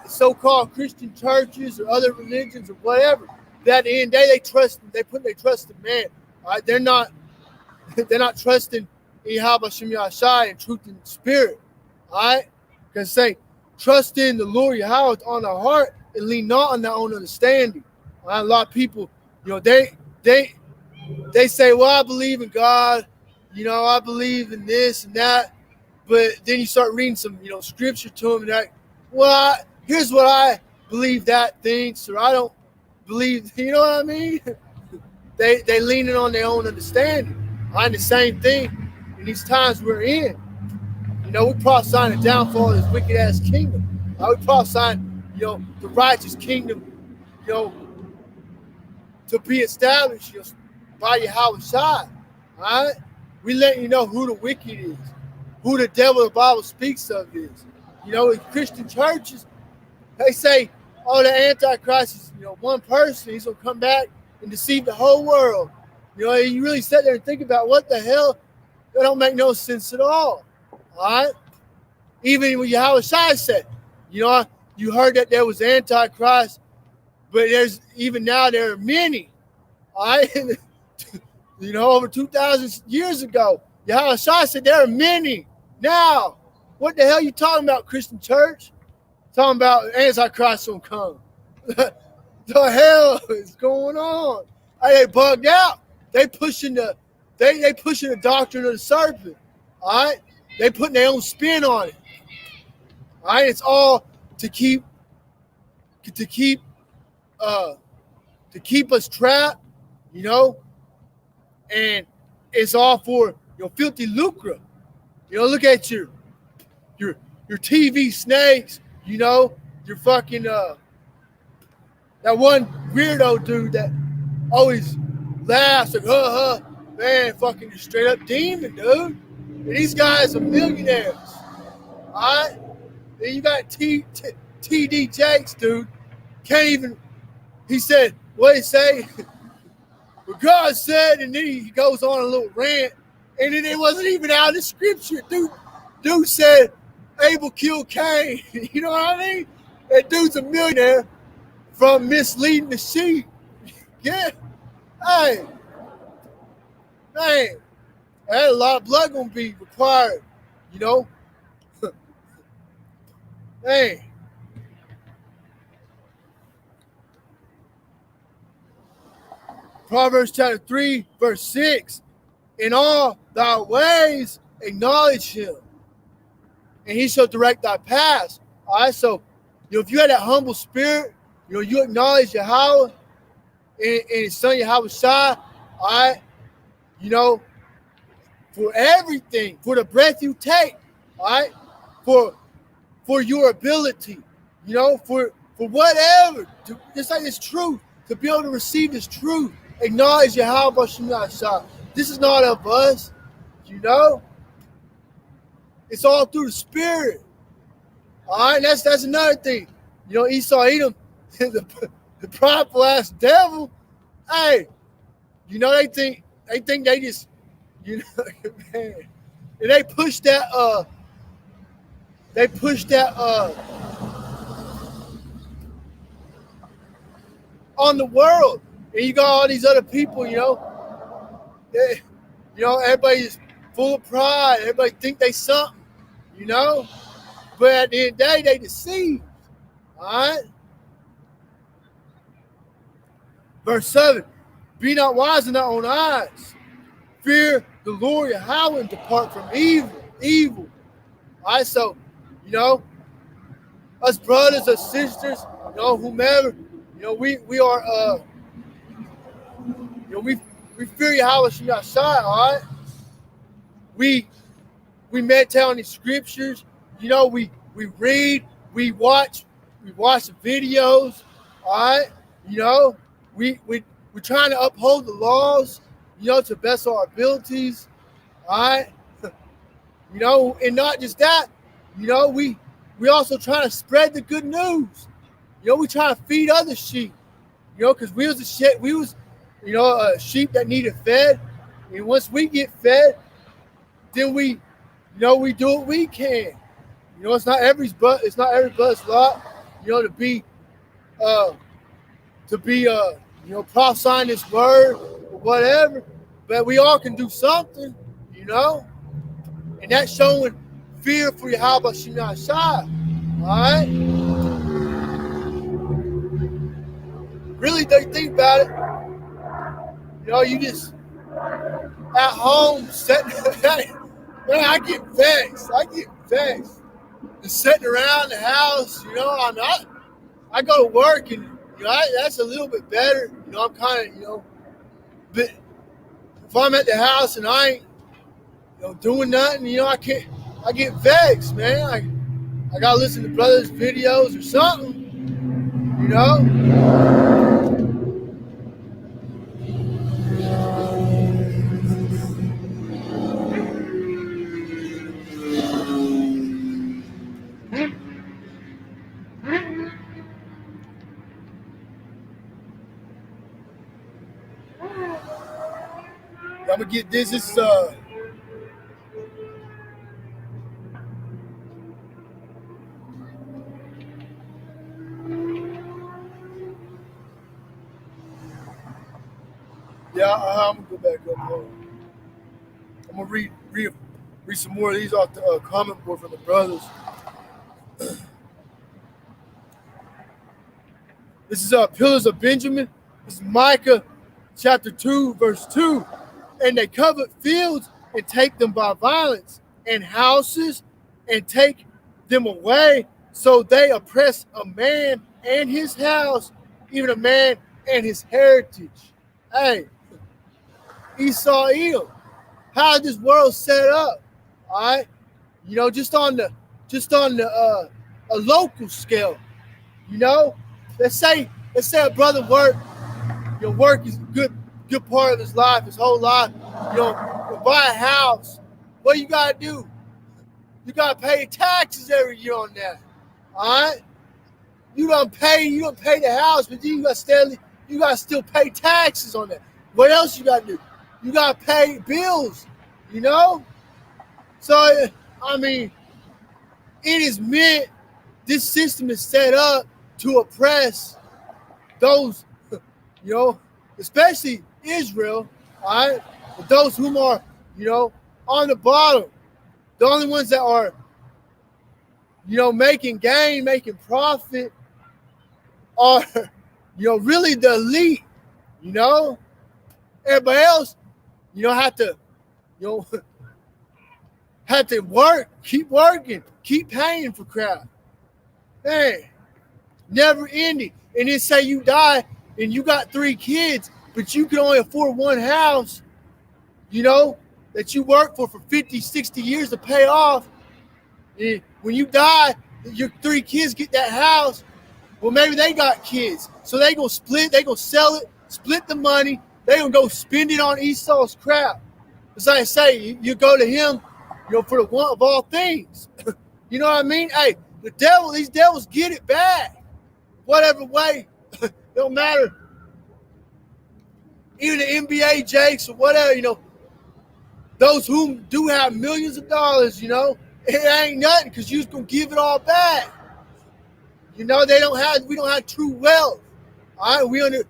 so-called Christian churches or other religions or whatever, that at the end of the day, they put their trust in man. All right, they're not trusting in Yahweh Shem Yahshai in truth and spirit. All right? Because say, trust in the Lord Yahweh with all thy heart, and lean not on their own understanding. A lot of people, they say, well, I believe in God, I believe in this and that, but then you start reading some, scripture to them, and they're like, well, here's what I believe that thinks, or I don't believe, you know what I mean? They leaning on their own understanding. And the same thing in these times we're in. We prophesying the downfall of this wicked ass kingdom. We prophesying, the righteous kingdom, to be established by Yahweh Shai. All right? We letting you know who the wicked is, who the devil the Bible speaks of is. In Christian churches, they say, oh, the Antichrist is, one person. He's going to come back and deceive the whole world. You really sit there and think about what the hell. That don't make no sense at all. All right? Even when Yahweh Shai said, you heard that there was Antichrist, but even now there are many. All right? Over 2,000 years ago, Yahweh Shai said there are many now. What the hell are you talking about, Christian church? Talking about Antichrist gonna come. The hell is going on? Hey, they bugged out. They pushing the doctrine of the serpent. All right, they putting their own spin on it. All right, it's all to keep us trapped, you know, and it's all for filthy lucre. Look at your TV snakes, your fucking that one weirdo dude that always laughs like man, fucking just straight up demon, dude. And these guys are millionaires. Alright? Then you got TD Jakes, dude. Can't even, he said, what did he say? Well, God said, and then he goes on a little rant, and then it wasn't even out of the scripture. Dude said Abel killed Cain. You know what I mean? That dude's a millionaire from misleading the sheep. Yeah. Hey. Man. A lot of blood gonna be required, Hey. Proverbs chapter 3, verse 6. In all thy ways acknowledge him, and he shall direct thy paths. All right, so if you had that humble spirit, you acknowledge Yahweh and his son Yahweh Shai, all right, for everything, for the breath you take, all right, for your ability, for whatever, just like this truth, to be able to receive this truth, acknowledge Yahweh Shai. This is not of us, It's all through the Spirit. All right, that's another thing. Esau, Edom, the prideful ass devil. Hey, they think they just, man. And they push that on the world. And you got all these other people, everybody's full of pride. Everybody think they something, But at the end of the day, they deceived. All right? Verse 7. Be not wise in thy own eyes. Fear the Lord Yahweh and depart from evil. All right, so, us brothers, us sisters, whomever, we are, we fear Yahweh Shai, all right? We meditate on these scriptures, we read, we watch the videos, all right? We're trying to uphold the laws, to the best of our abilities, all right? And not just that, we also trying to spread the good news. We trying to feed other sheep, because we was a sheep that needed fed. And once we get fed, then we do what we can. It's not everybody's lot, to be prophesying this word or whatever. But we all can do something, and that's showing fear for Yahweh Shai. All right? Really, they think about it. You just at home sitting. Man, I get vexed. Just sitting around the house, I go to work and that's a little bit better. I'm kind of, but if I'm at the house and I ain't, doing nothing, I get vexed, man. I gotta listen to brothers' videos or something, I'm gonna get this. This is yeah. I'm gonna go back up. I'm gonna read some more of these off the comment board from the brothers. This is Pillars of Benjamin. This is Micah chapter 2, verse 2. And they covet fields and take them by violence, and houses and take them away. So they oppress a man and his house, even a man and his heritage. Hey, Esau, Edom. How is this world set up? All right, just on the a local scale. Let's say a brother work is a good part of his life, his whole life. To buy a house, what you gotta do? You gotta pay taxes every year on that. All right, you don't pay the house, but then you gotta still pay taxes on that. What else you gotta do? You gotta pay bills. So I mean, it is meant. This system is set up to oppress those, especially Israel, all right? But those whom are, on the bottom, the only ones that are, making gain, making profit are, really the elite, Everybody else, have to, have to work, keep working, keep paying for crap. Man, never ending. And then say you die and you got 3 kids, but you can only afford one house, that you worked for 50, 60 years to pay off. And when you die, your 3 kids get that house. Well, maybe they got kids. So they gonna split, they gonna sell it, split the money, they gonna go spend it on Esau's crap. As I say, you go to him, for the one of all things. You know what I mean? Hey, these devils get it back. Whatever way, it don't matter. Even the NBA Jakes or whatever, those who do have millions of dollars, it ain't nothing because you're gonna give it all back. We don't have true wealth. All right, we're under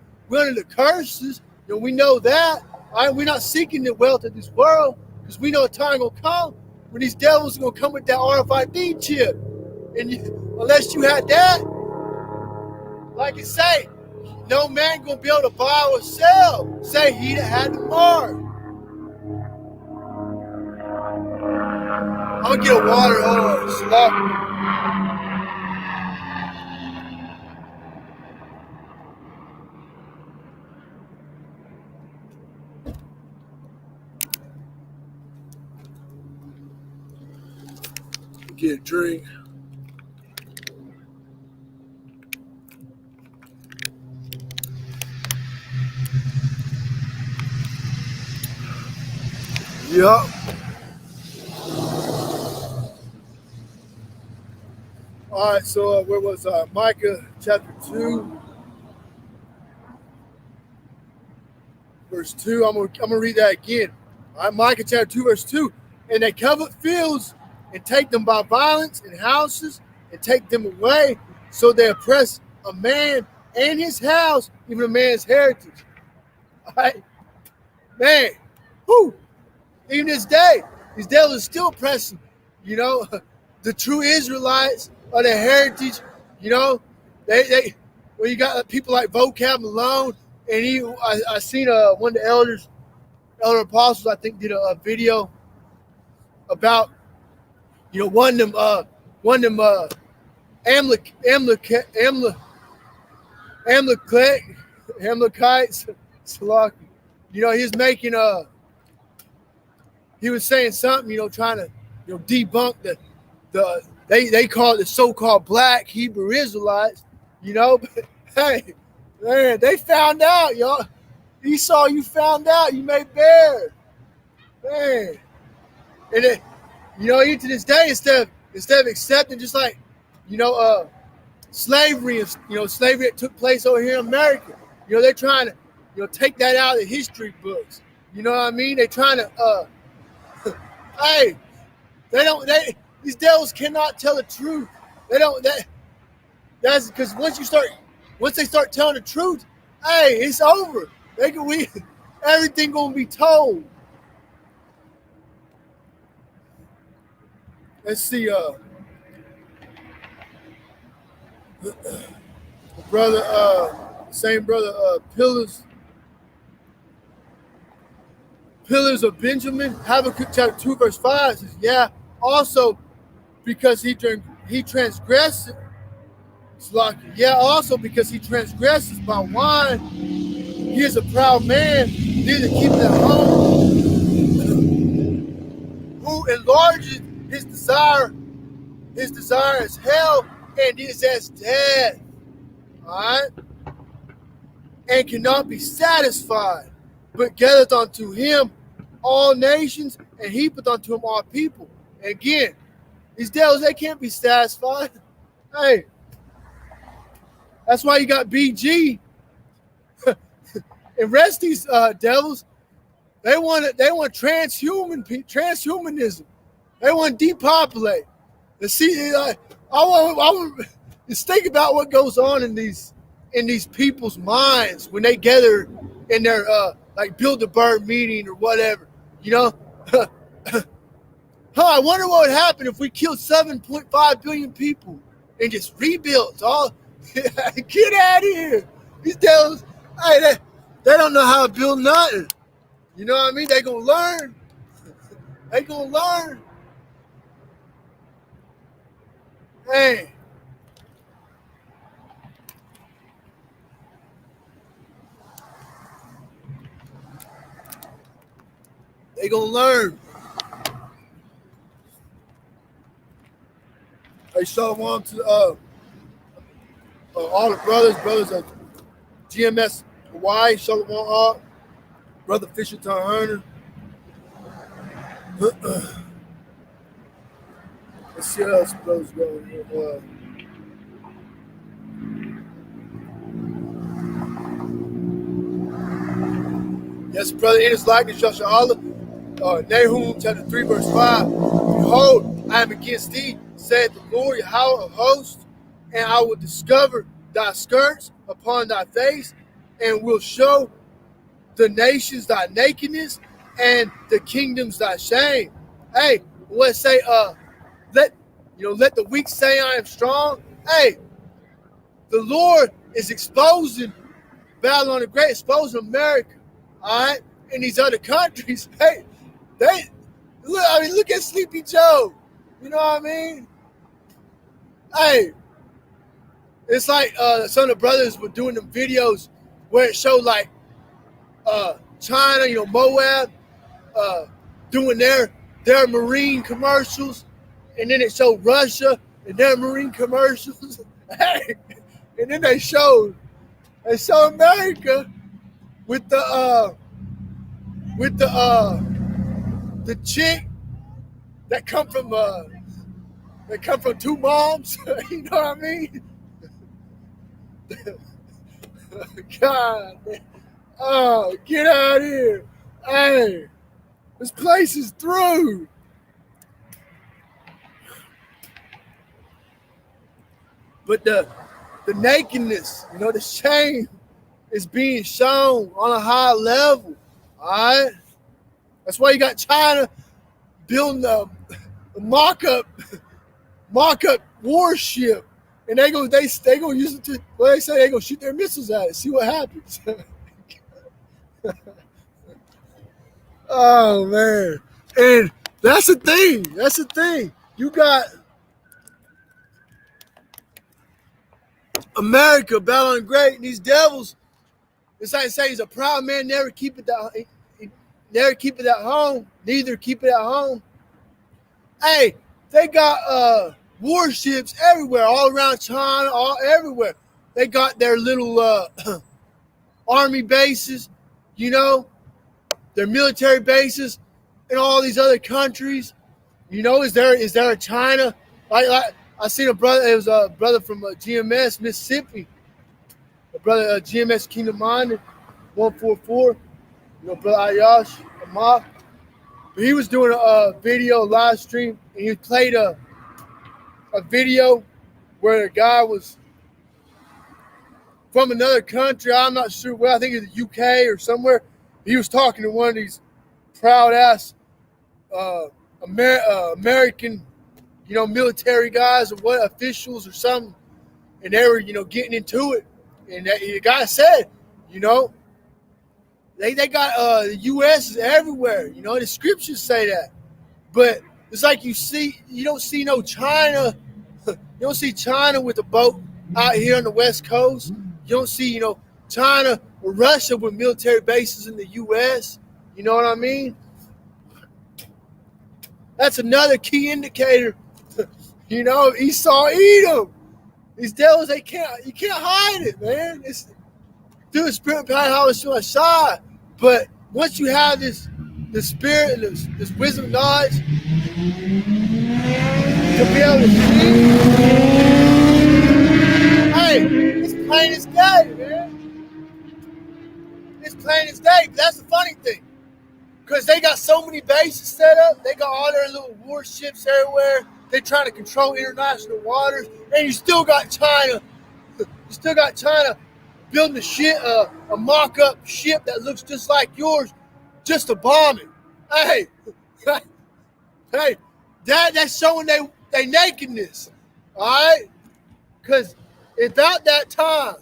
the curses, we know that. All right, we're not seeking the wealth of this world because we know a time gonna come when these devils are gonna come with that RFID chip. And unless you had that, like it say, no man gonna be able to buy or sell. Say he that had the mark. I'm gonna get a water. Hold on, stop. Get a drink. Yup. All right, so where was Micah chapter 2, verse 2? I'm gonna read that again. All right, Micah chapter 2, verse 2. And they covet fields and take them by violence, and houses and take them away. So they oppress a man and his house, even a man's heritage. All right, man. Whoo. Even this day, these devils are still oppressing, the true Israelites or their heritage, they well, you got people like Vocab Malone, and I seen one of the elder apostles, I think, did a video about, one of them Amalekites, he's making he was saying something, trying to, debunk they call it the so-called black Hebrew Israelites, but hey, man, they found out, y'all. Esau, you found out, you made bear, man. And it, even to this day, instead of accepting, just like, slavery, slavery that took place over here in America, they're trying to, take that out of the history books. You know what I mean? They're trying to, hey, these devils cannot tell the truth. That's because once they start telling the truth, hey, it's over. Everything gonna be told. Let's see, same brother, Pillars of Benjamin, Habakkuk chapter 2, verse 5 says, yeah, also because he transgressed, yeah, also because he transgresses by wine, he is a proud man, neither keepeth at home, who enlarges his desire is hell, and is as death. All right? And cannot be satisfied, but gathereth unto him all nations, and heapeth unto him all people. And again, these devils, they can't be satisfied. Hey, that's why you got BG. And rest these devils, they want transhumanism. They want to depopulate. To see, I want just think about what goes on in these people's minds when they gather in their like Build-A-Bear meeting or whatever. You know, I wonder what would happen if we killed 7.5 billion people and just rebuilt all. Get out of here! These devils, hey, they don't know how to build nothing. You know what I mean? They gonna learn. They gonna learn. Hey. They gonna learn. Hey, shalom to all the brothers of GMS Hawaii, shalom all. Brother Fisher Turner. Let's see how else brothers going here. Yes, brother, in his likeness, Joshua Allah. Nahum chapter 3, verse 5. Behold, I am against thee, saith the Lord, Yahweh of hosts, and I will discover thy skirts upon thy face, and will show the nations thy nakedness, and the kingdoms thy shame. Hey, let's say, let the weak say I am strong. Hey, the Lord is exposing Babylon the Great, exposing America. All right, in these other countries, hey, look at Sleepy Joe. You know what I mean? Hey, it's like some of the brothers were doing them videos where it showed like China, Moab, doing their marine commercials, and then it showed Russia and their marine commercials. Hey, and then they showed America with the chick that come from two moms. You know what I mean? God, man. Oh, get out of here. Hey, this place is through. But the nakedness, the shame is being shown on a high level. All right? That's why you got China building a mock-up warship. And they gonna use it to, well, they say they're gonna shoot their missiles at it, see what happens. Oh man. And that's the thing. You got America, Babylon Great, and these devils. It's like saying he's a proud man, never keep it at home, neither keep it at home. Hey, they got warships everywhere, all around China, all everywhere. They got their little army bases, their military bases in all these other countries. Is there a China? Like I seen a brother. It was a brother from GMS Mississippi, a brother GMS Kingdom Minded 144. Brother Ayash Amak. But he was doing a video live stream, and he played a video where a guy was from another country. I'm not sure where. I think it's the UK or somewhere. He was talking to one of these proud ass American, military guys or what, officials or something, and they were, getting into it. And the guy said, you know, they got the U.S. is everywhere. You know, the scriptures say that. But it's like you don't see no China. You don't see China with a boat out here on the West Coast. You don't see, China or Russia with military bases in the U.S. You know what I mean? That's another key indicator. Esau, Edom. These devils, you can't hide it, man. It's through the spirit behind how it's to a side. But once you have the spirit and this wisdom and knowledge to be able to see, hey, it's plain as day, man. It's plain as day. But that's the funny thing. Because they got so many bases set up. They got all their little warships everywhere. They're trying to control international waters. And you still got China. You still got China building a mock-up ship that looks just like yours just to bomb it. Hey, hey, that's showing they nakedness. All right? Because about that time,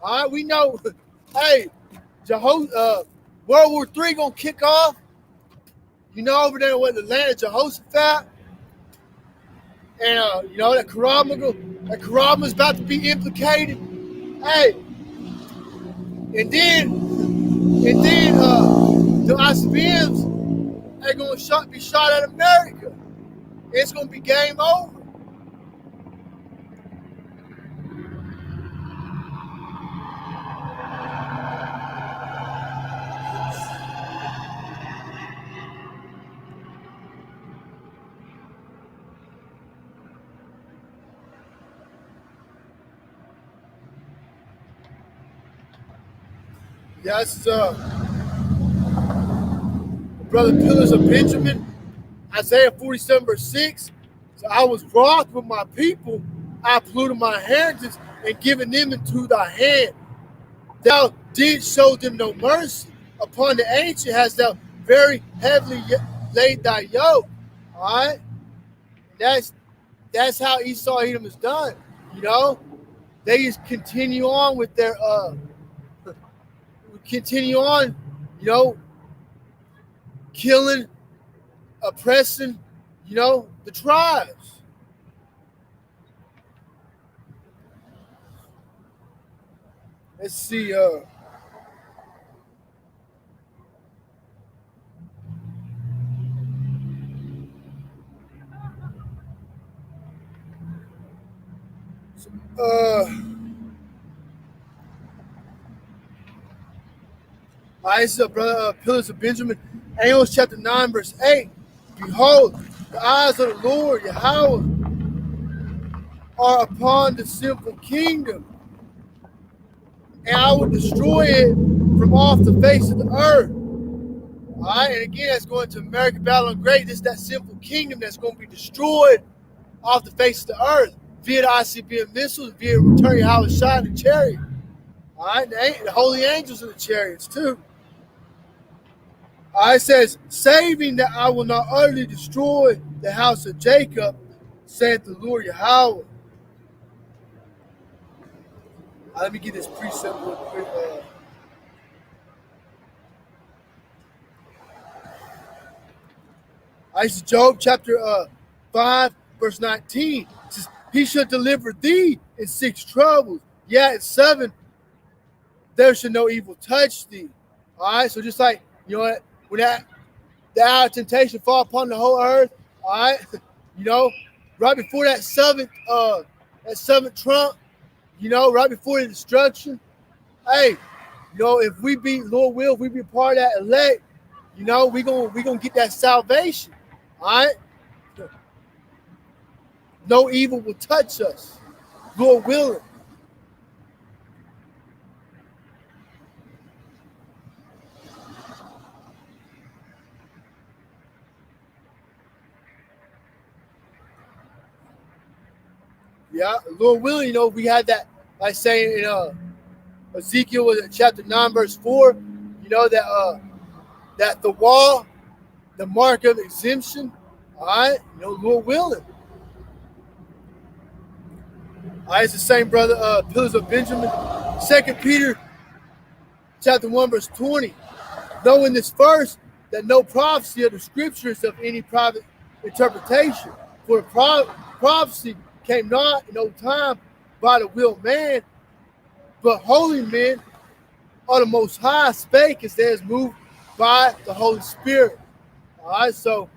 all right, we know, hey, World War III gonna kick off. Over there with the land of Jehoshaphat, and that Karama's about to be implicated. Hey, and then the ICBMs are gonna be shot at America. It's gonna be game over. Yes, Brother Pillars of Benjamin, Isaiah 47 verse 6. So I was wroth with my people, I polluted my inheritance and given them into thy hand. Thou didst show them no mercy. Upon the ancient hast thou very heavily laid thy yoke. All right? That's how Esau Edom is done. They just continue on with their killing, oppressing, the tribes. Let's see. This is Brother Pillars of Benjamin, Amos chapter 9, verse 8. Behold, the eyes of the Lord, Yahweh, are upon the sinful kingdom, and I will destroy it from off the face of the earth. All right, and again, that's going to American Babylon Great. This is that sinful kingdom that's going to be destroyed off the face of the earth via the ICBM missiles, via returning Yahweh shot in the chariot. All right, the holy angels in the chariots too. It says, saving that I will not utterly destroy the house of Jacob, saith the Lord Yahweh. Let me get this precept real quick. This is Job chapter 5, verse 19. It says, he shall deliver thee in 6 troubles. Yeah, in 7, there shall no evil touch thee. All right, so just like, when the hour of temptation fall upon the whole earth, all right, right before that seventh trump, right before the destruction, hey, if we be, Lord will, if we be part of that elect, we gonna get that salvation, all right? No evil will touch us, Lord willing. Yeah, Lord willing, we had that, like saying in Ezekiel was chapter 9, verse 4, that the wall, the mark of exemption, all right, Lord willing. It's the same brother, Pillars of Benjamin. 2 Peter chapter 1, verse 20. Knowing this first, that no prophecy of the scriptures of any private interpretation. For the prophecy came not in old time by the will of man, but holy men of the Most High spake as they is moved by the Holy Spirit. All right, so,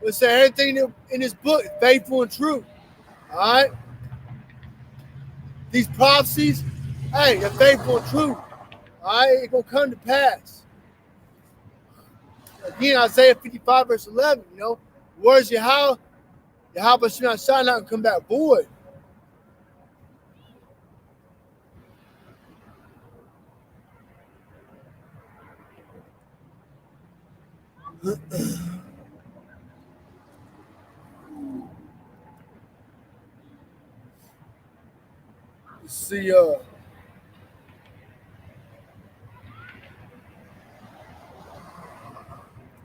let's say everything in this book is faithful and true. All right, these prophecies, hey, they're faithful and true. All right, it's gonna come to pass. Again, Isaiah 55, verse 11, words Yahweh shall not and come back void. See,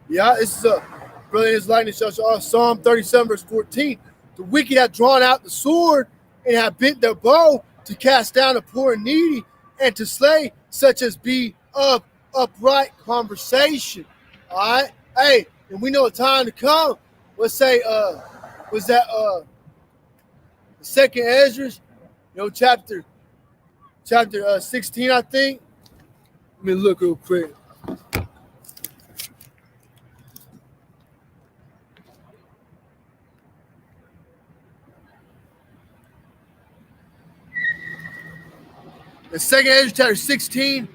this is brother in his likeness, Psalm 37, verse 14. The wicked have drawn out the sword and have bent their bow to cast down the poor and needy and to slay such as be of upright conversation. All right, hey, and we know a time to come. Let's say, was that the second Ezra, chapter 16, I think. Let me look real quick. The second Ezra chapter 16,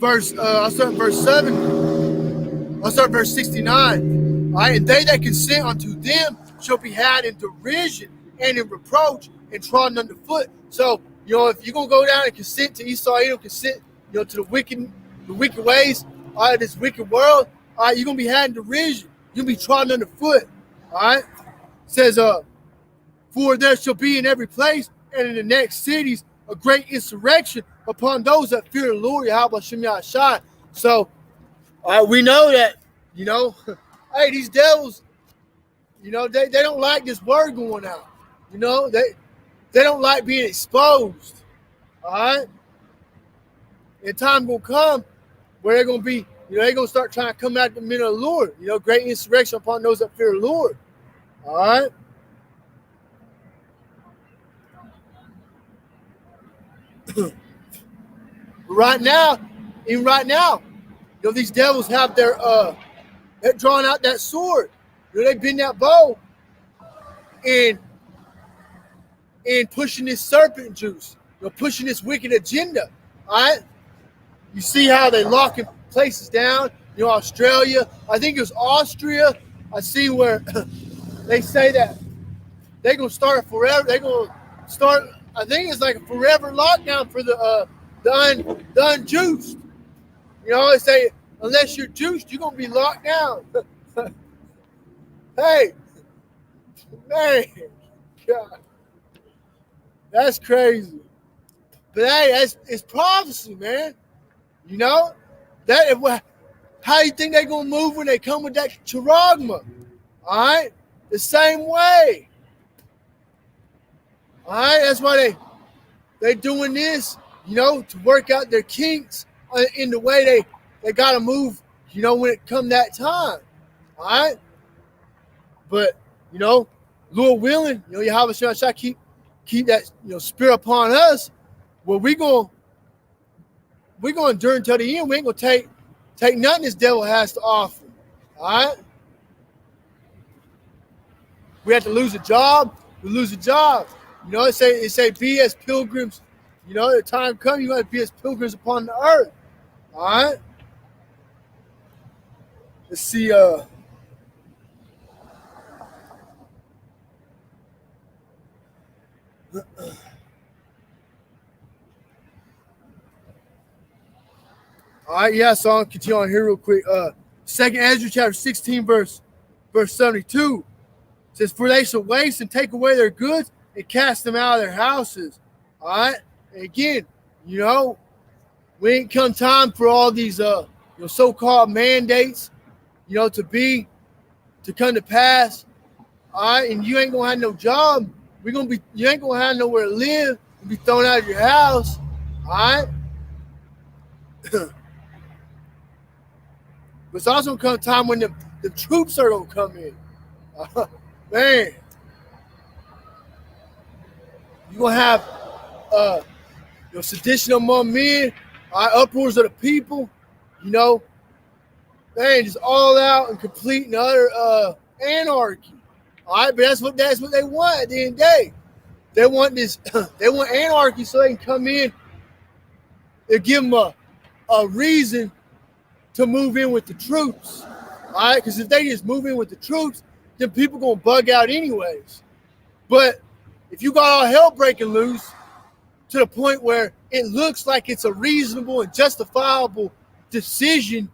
I'll start verse 7. I'll start verse 69. All right, and they that consent unto them shall be had in derision and in reproach and trodden underfoot. So, if you're gonna go down and consent to Esau, consent, to the wicked ways of this wicked world, all right, you're gonna be had in derision. You're gonna be trodden underfoot. All right. It says, for there shall be in every place and in the next cities a great insurrection upon those that fear the Lord, Yahweh Shem Yahshai. So we know that, hey, these devils, they don't like this word going out. They don't like being exposed. All right? And time will come where they're going to be, they're going to start trying to come at the men of the Lord. Great insurrection upon those that fear the Lord. All right? Right now, these devils have they're drawing out that sword. They bend that bow and pushing this serpent juice, pushing this wicked agenda. All right? You see how they locking places down, Australia. I think it was Austria. I see where they say that they're gonna start forever. They're gonna start. I think it's like a forever lockdown for the unjuiced. They say unless you're juiced, you're gonna be locked down. Hey, man, God, that's crazy. But hey, it's prophecy, man. How you think they're gonna move when they come with that charagma? All right, the same way. All right, that's why they doing this, to work out their kinks in the way they gotta move, when it come that time. All right, but Lord willing, Yahweh shall keep that spirit upon us. Well, we're gonna endure until the end. We ain't gonna take nothing this devil has to offer. All right, we have to lose a job. We lose a job. It say be as pilgrims. The time comes, you have to be as pilgrims upon the earth. All right. Let's see. All right. Yeah. So I'll continue on here real quick. Second Ezra chapter 16, verse 72 says, "For they shall waste and take away their goods and cast them out of their houses." All right. And again, we ain't come time for all these so-called mandates, to come to pass. all right, and you ain't gonna have no job. You ain't gonna have nowhere to live. You'll be thrown out of your house, all right. But it's also gonna come a time when the troops are gonna come in. Man, you gonna have sedition among men, uproars of the people, man, just all out and complete and utter anarchy. All right, but that's what they want at the end of the day. They want this. They want anarchy so they can come in and give them a reason to move in with the troops. All right, because if they just move in with the troops, then people gonna bug out anyways. But if you got all hell breaking loose to the point where it looks like it's a reasonable and justifiable decision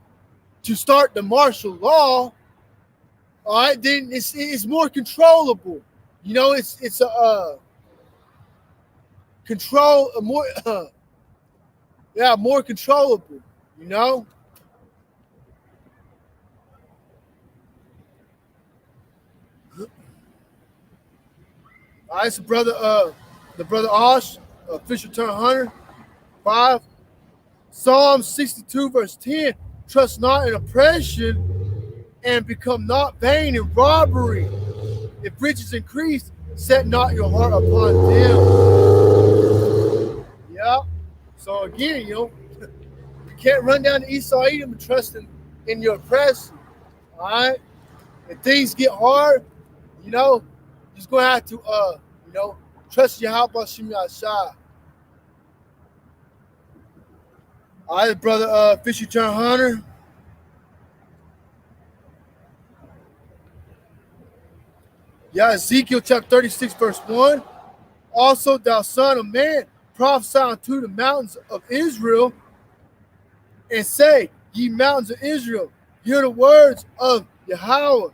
to start the martial law, all right, then it's more controllable. It's a control more more controllable. All right, so the brother Osh, official turn hunter, 5. Psalm 62 verse 10. Trust not in oppression, and become not vain in robbery. If riches increase, set not your heart upon them. Yeah. So again, you can't run down to Esau Edom and trust in your oppressor. All right. If things get hard, you're just gonna have to trust Yahweh Shem Yahshua. All right, brother Fisher Turn Hunter. Yeah, Ezekiel chapter 36, verse 1. Also, thou son of man, prophesy unto the mountains of Israel, and say, ye mountains of Israel, hear the words of Yahweh.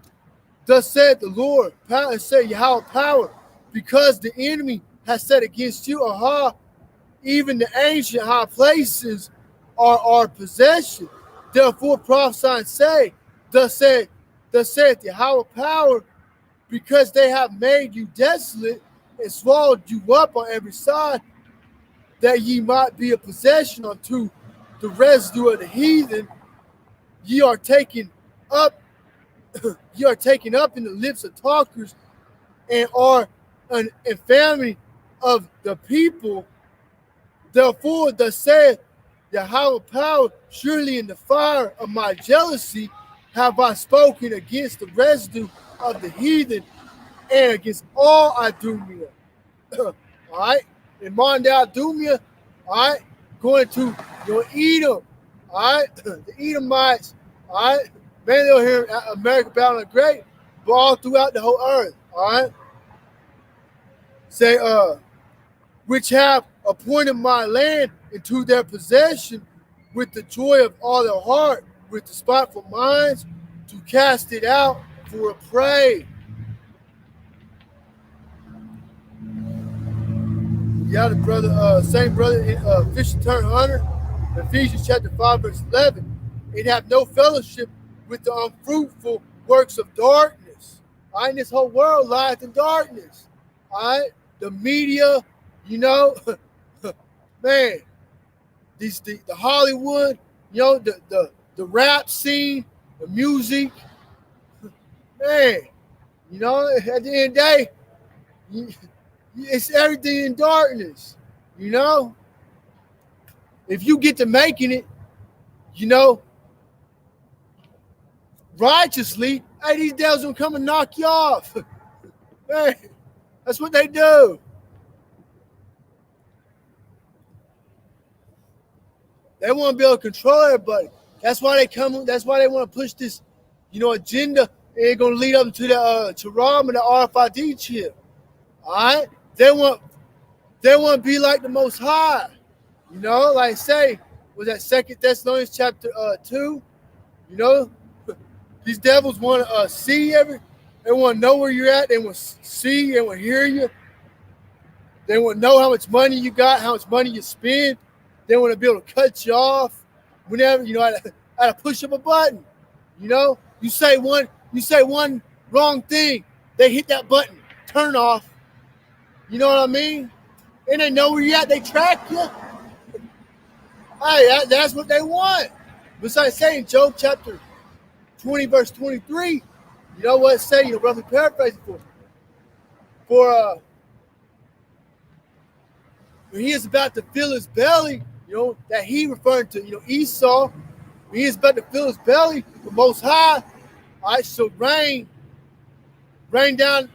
Thus said the Lord, power, say Yahweh power, because the enemy has said against you, aha, even the ancient high places are our possession. Therefore prophesy and say, thus saith Yahweh power, because they have made you desolate and swallowed you up on every side, that ye might be a possession unto the residue of the heathen. Ye are taken up in the lips of talkers, and are an infamy of the people. Therefore, thus saith Yahweh power, surely in the fire of my jealousy have I spoken against the residue of the heathen, and against all Idumea. All right, in Monday Idumea, all right, going to Edom, all right, the Edomites, all right, mainly over here in America, Babylon Great, but all throughout the whole earth, all right. Say, which have appointed my land into their possession with the joy of all their heart, with the spiteful minds, to cast it out for a prey. Yeah, the brother, same brother, Fisher Turn Hunter, Ephesians chapter 5, verse 11. It have no fellowship with the unfruitful works of darkness. All right, this whole world lies in darkness. All right, the media, man, the Hollywood, the rap scene, the music, man, at the end of the day, it's everything in darkness, If you get to making it, righteously, hey, these devils will come and knock you off. Man, that's what they do. They want to be able to control everybody. That's why they come. That's why they want to push this, agenda. And they're going to lead up to the Tehran and the RFID chip. All right, they want to be like the Most High. Like say, was that 2 Thessalonians chapter 2? These devils want to see they want to know where you're at. They want to see, they want to hear you. They want to know how much money you got, how much money you spend. They want to be able to cut you off whenever, at a push of a button. You say one wrong thing, they hit that button, turn off. You know what I mean? And they know where you're at. They track you. Hey, that's what they want. Besides saying Job chapter 20, verse 23, you know what it say? You know, roughly paraphrasing for when he is about to fill his belly, you know, that he referring to, you know, Esau, when he is about to fill his belly, the Most High, all right, so rain that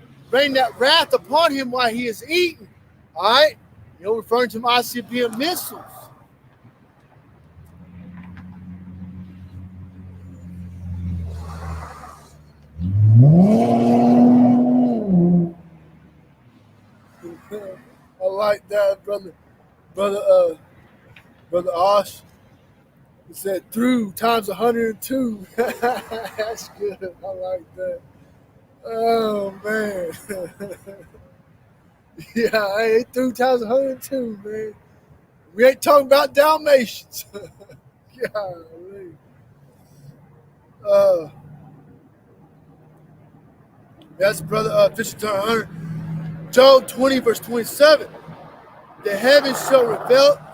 wrath upon him while he is eating, all right, you know, referring to ICBM missiles. I like that, brother Osh. He said through times 102. That's good. I like that. Oh man. Yeah, hey, through times 102, man. We ain't talking about Dalmatians. Golly. That's brother Fisher Turner Hunter. Job 20, verse 27. The heavens shall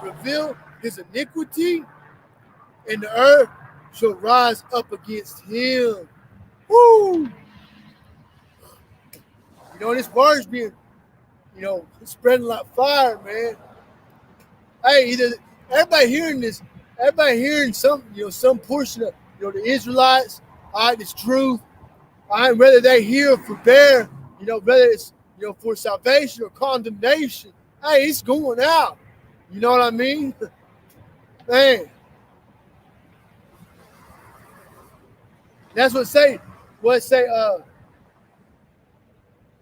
reveal his iniquity, and the earth shall rise up against him. Woo! You know, this word's being, you know, spreading like fire, man. Hey, everybody hearing some, you know, some portion of, you know, the Israelites, all right, this truth, all right, whether they hear for bear, you know, whether it's, you know, for salvation or condemnation, hey, it's going out. You know what I mean? Man. That's what it say,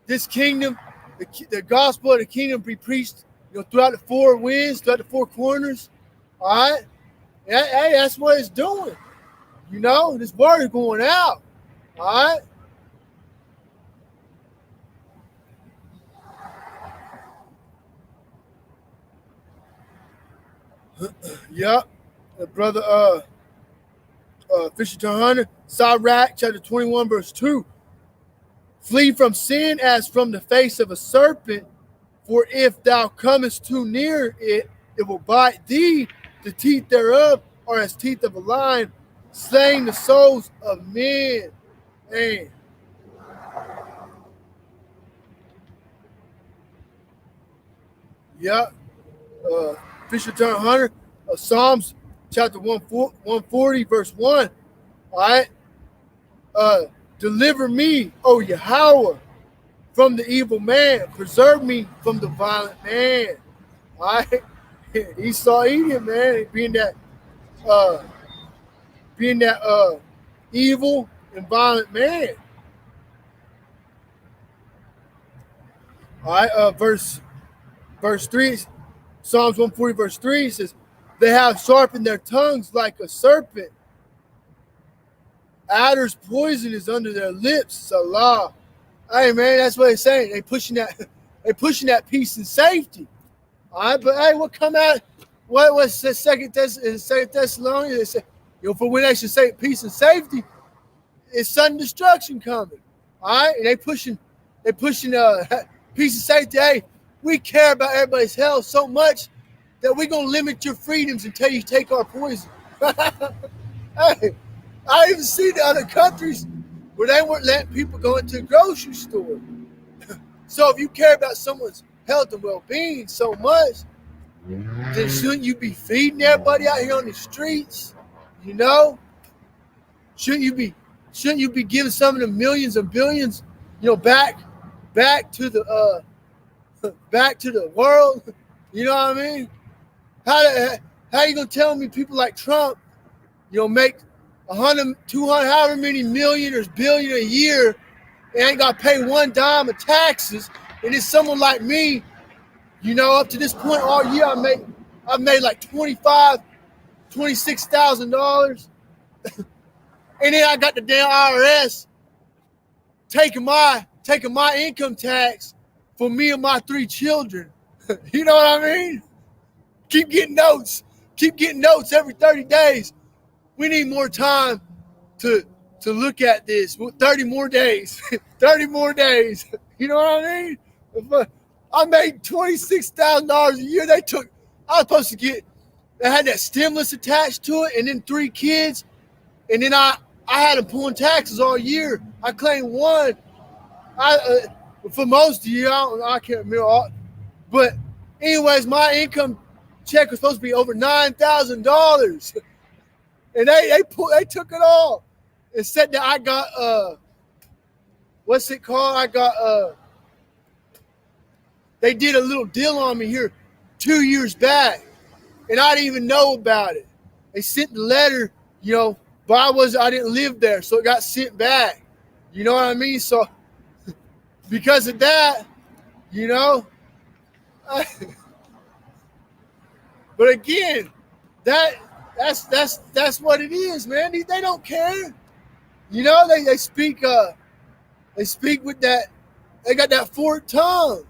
this kingdom, the gospel of the kingdom be preached, you know, throughout the four winds, throughout the four corners. All right? Hey, that's what it's doing. You know, this word is going out. All right? Yep. Brother Fisher Hunter, Sirach chapter 21, verse 2. Flee from sin as from the face of a serpent, for if thou comest too near it, it will bite thee. The teeth thereof are as teeth of a lion, slaying the souls of men. Man. Yep. Fisher Hunter, Psalms chapter 140, verse 1. All right. Deliver me, O Yahweh, from the evil man. Preserve me from the violent man. All right. Esau Edom, man, being that evil and violent man. All right. Verse 3, Psalms 140, verse 3 says, they have sharpened their tongues like a serpent. Adder's poison is under their lips. Salah. Hey man, that's what it's saying. They pushing that peace and safety. All right, but hey, what come out? What was the Second Thessalonians? You know, for when they should say peace and safety, it's sudden destruction coming. All right, and they pushing peace and safety. Hey, we care about everybody's health so much that we're gonna limit your freedoms until you take our poison. Hey, I even see the other countries where they weren't letting people go into a grocery store. So if you care about someone's health and well-being so much, then shouldn't you be feeding everybody out here on the streets? You know? Shouldn't you be giving some of the millions and billions, you know, back to the world? You know what I mean? How you gonna tell me people like Trump, you know, make 100, 200, however many million or billion a year, and ain't got to pay one dime of taxes, and it's someone like me, you know, up to this point all year I've made like $26,000, and then I got the damn IRS taking my income tax for me and my 3 children. You know what I mean? Keep getting notes every 30 days. We need more time to to look at this. 30 more days. 30 more days. You know what I mean? I made $26,000 a year. I was supposed to get, they had that stimulus attached to it, and then 3 kids. And then I had them pulling taxes all year. I claimed one. For most of the year, I can't remember. But anyways, my income check was supposed to be over $9,000. And they took it all. And said that I got, what's it called? I got, they did a little deal on me here 2 years back. And I didn't even know about it. They sent the letter, but I didn't live there, so it got sent back. You know what I mean? So because of that, but again, that's what it is, man. They don't care. They speak with that. They got that forked tongue.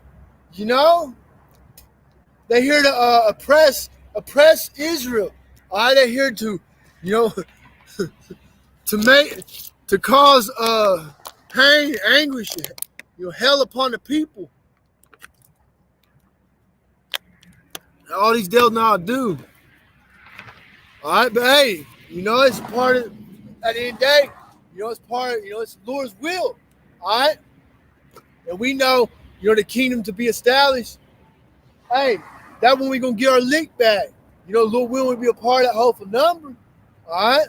They here to oppress Israel. They're here to, to cause pain, anguish, hell upon the people. All these devils know how to do. All right, but hey, it's part of, at the end of the day, it's part of, it's the Lord's will. All right? And we know, the kingdom to be established. Hey, that's when we're going to get our lick back. Lord will be a part of that hopeful number. All right?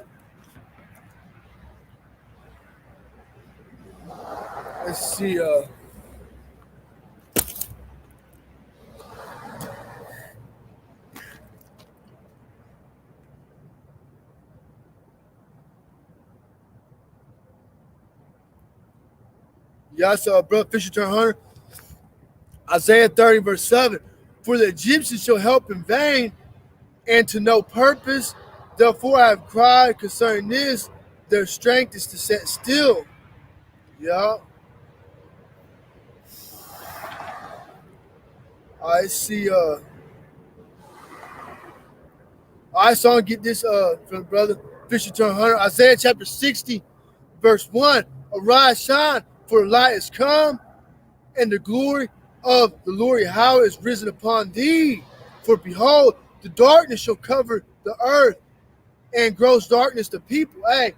Let's see. Yeah, I saw Brother Fisher turn 100. Isaiah 30, verse 7. For the Egyptians shall help in vain, and to no purpose. Therefore I have cried concerning this. Their strength is to sit still. Yeah. I see. I saw him get this from Brother Fisher turn 100. Isaiah chapter 60, verse 1. Arise, shine, for the light is come, and the glory of the Lord Yahweh is risen upon thee. For behold, the darkness shall cover the earth, and gross darkness the people. Hey,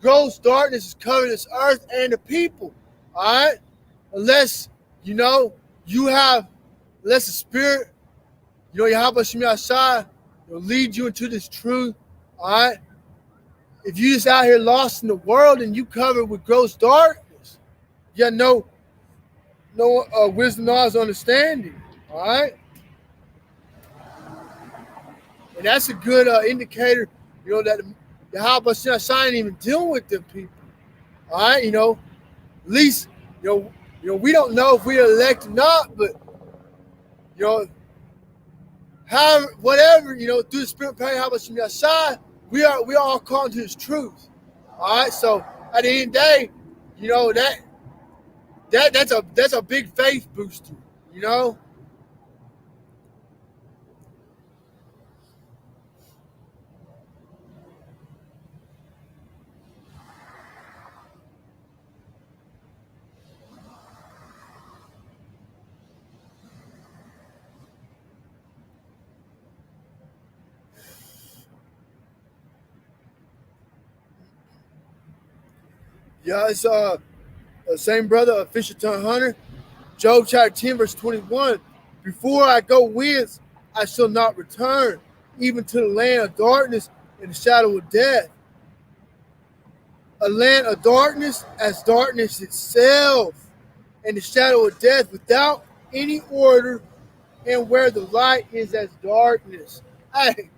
gross darkness is covering this earth and the people. All right? Unless, unless the Spirit, Yahweh Shem Yahshai will lead you into this truth. All right? If you just out here lost in the world and you covered with gross darkness, you got no wisdom, knowledge, understanding. All right? And that's a good indicator, that the Yahweh Shem Yahshai ain't even dealing with them people. All right? At least, we don't know if we're elected or not, but, however, whatever, through the Spirit of Yahweh Shem Yahshai, we are all called to His truth. All right, so at the end of the day, that's a big faith booster. Yeah, it's the same brother, Fisher Ton Hunter. Job chapter 10, verse 21. Before I go whence, I shall not return, even to the land of darkness and the shadow of death. A land of darkness as darkness itself, and the shadow of death without any order, and where the light is as darkness. Hey,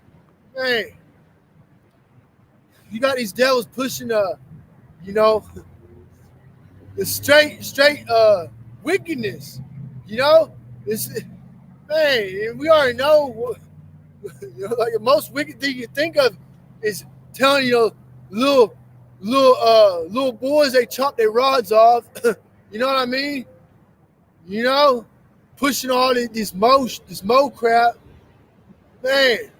man, you got these devils pushing the straight wickedness. It's, man, we already know. Like the most wicked thing you think of is telling little boys they chop their rods off. You know what I mean? Pushing all this mo crap. Man,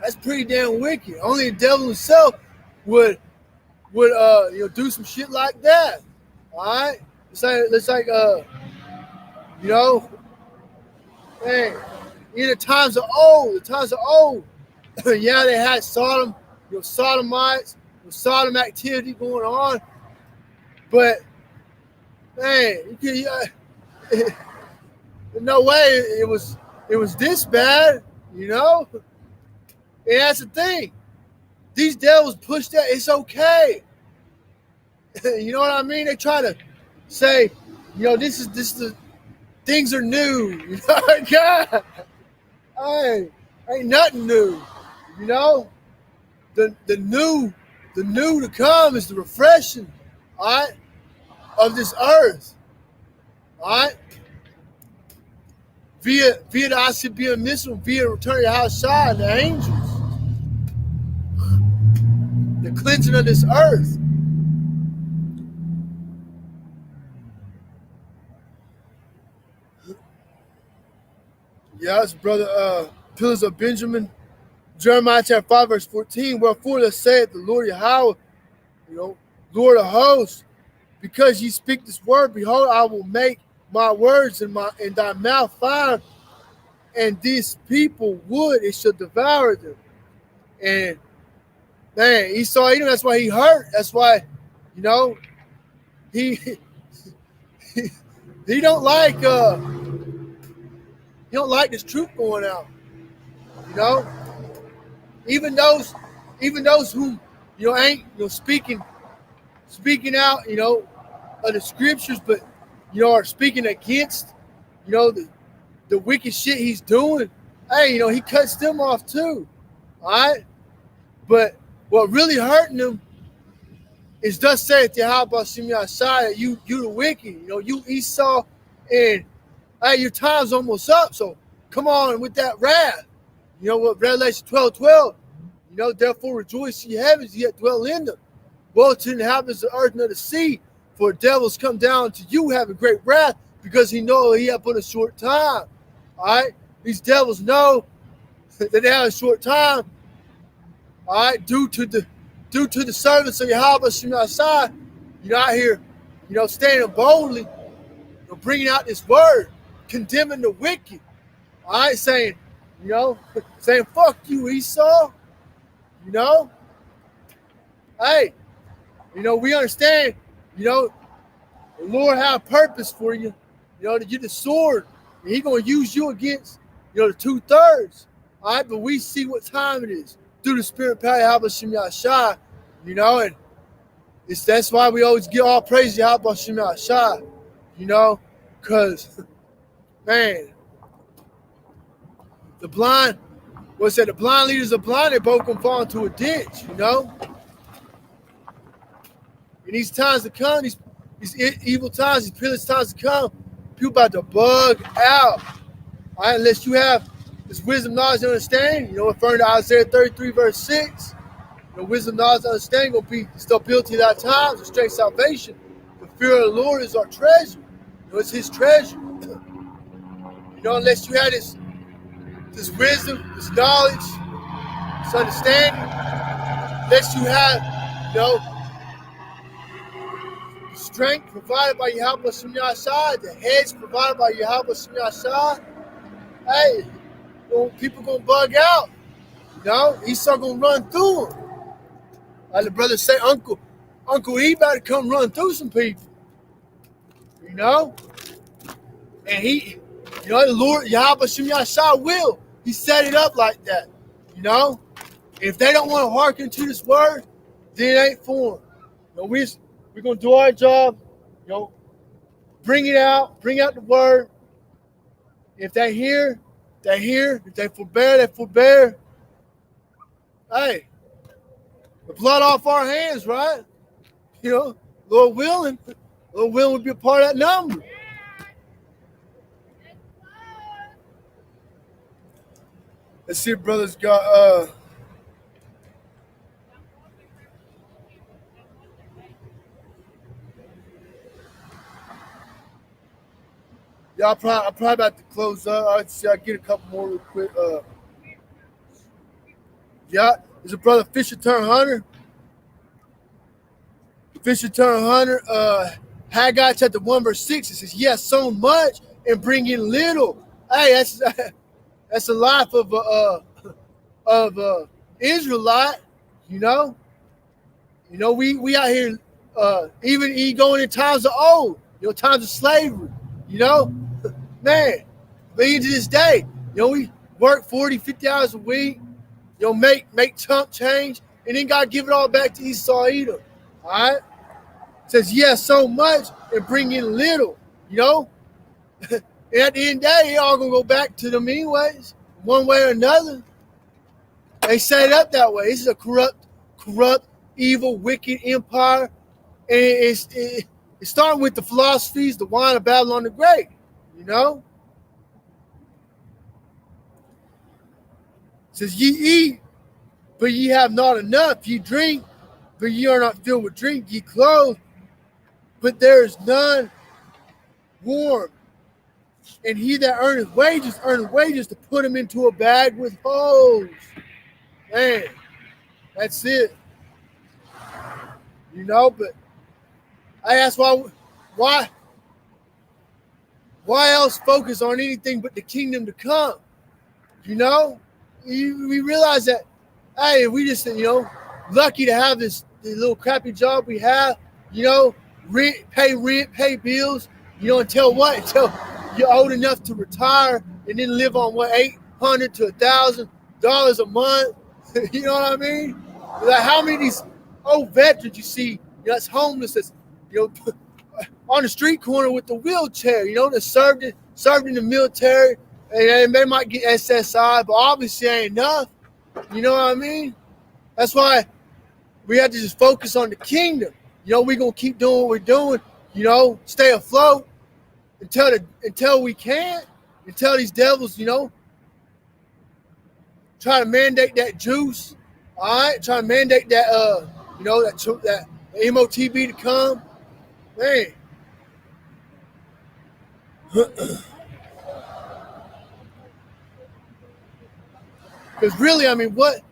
That's pretty damn wicked. Only the devil himself would do some shit like that. All right, it's like you know, man, in the times of old, yeah, they had Sodom, sodomites, Sodom activity going on, but man, no way it was this bad, you know. And that's the thing. These devils push that it's okay. You know what I mean? They try to say, this is the things are new. You know, God, ain't nothing new. You know, the new to come is the refreshing, all right, of this earth, all right. Via the ICBM missile, via return to house side, the angels, the cleansing of this earth. Yes, brother. Pillars of Benjamin, Jeremiah chapter 5, verse 14. Wherefore thus saith the Lord Yahweh, Lord of hosts, because ye speak this word, behold, I will make my words in thy mouth fire, and this people wood, it shall devour them. And man, Esau, that's why he hurt. That's why, he he don't like this truth going out. Even those who ain't speaking out of the scriptures, but are speaking against the wicked shit he's doing. Hey, he cuts them off too. All right, but what really hurting them is thus saith Yahweh Shimei, you the wicked, you Esau, and hey, your time's almost up. So come on with that wrath. You know what, Revelation 12:12. Therefore rejoice ye heavens, yet dwell in them. Woe to the inhabitants of the earth and of the sea, for devils come down to you having great wrath, because he know he have but a short time. All right, these devils know that they have a short time. All right, due to the servants of Yahweh Shemashai, out here, standing boldly, bringing out this word, condemning the wicked. All right, saying fuck you, Esau. Hey, we understand, the Lord have a purpose for you, to get the sword, and he going to use you against, the 2/3. All right, but we see what time it is through the spirit power of Hashem Yahshai, and that's why we always give all praise to Hashem Yahshai, because, man, the blind leaders are blind, they both gonna fall into a ditch, In these times to come, these evil times, these peerless times to come, people about to bug out. All right, unless you have this wisdom, knowledge, and understanding, referring to Isaiah 33, verse 6, wisdom, knowledge, and understanding will be stability of our times, and strength, salvation. The fear of the Lord is our treasure. It's his treasure. Unless you have this wisdom, this knowledge, this understanding, unless you have, strength provided by Yahweh Shem Yahshai, the heads provided by Yahweh Shem Yahshai, hey, people gonna bug out. Esau gonna run through them. Like the brother say, Uncle E about to come run through some people. And he, the Lord Yahweh Shem Yahshai will. He set it up like that. If they don't want to hearken to this word, then it ain't for them. We're gonna do our job. Bring out the word. If they hear, they hear. If they forbear, they forbear. Hey, the blood off our hands, right? Lord willing would be a part of that number. Let's see if brothers got yeah, I'm probably about to close up. I'll get a couple more real quick. Yeah, there's a brother Fisher turned hunter. Fisher turned hunter. Haggai chapter 1 verse 6. It says, "Yes, sown much and bring in little." Hey, that's the life of Israelite. You know. You know, we out here even going in times of old, times of slavery, man, but even to this day, we work 40, 50 hours a week, make chump change, and then God give it all back to Esau Edom. All right? It says, yes, so much and bring in little, and at the end of the day, it all gonna go back to them anyways, one way or another. They set it up that way. This is a corrupt, evil, wicked empire. And it's starting with the philosophies, the wine of Babylon the Great, It says, ye eat, but ye have not enough. Ye drink, but ye are not filled with drink. Ye clothe, but there is none warm. And he that earneth wages to put him into a bag with holes. Man, that's it. But that's why else focus on anything but the kingdom to come? We realize that, hey, we just, lucky to have this little crappy job we have, pay rent, pay bills, until you're old enough to retire and then live on $800 to $1,000 a month. You know what I mean? Like how many of these old veterans you see, that's homeless, that's, on the street corner with the wheelchair, that served in the military, and they might get SSI, but obviously ain't enough. You know what I mean? That's why we have to just focus on the kingdom. We're gonna keep doing what we're doing, stay afloat until we can't, until these devils, try to mandate that juice, all right, try to mandate that that MOTB to come. Man. Because really, I mean, what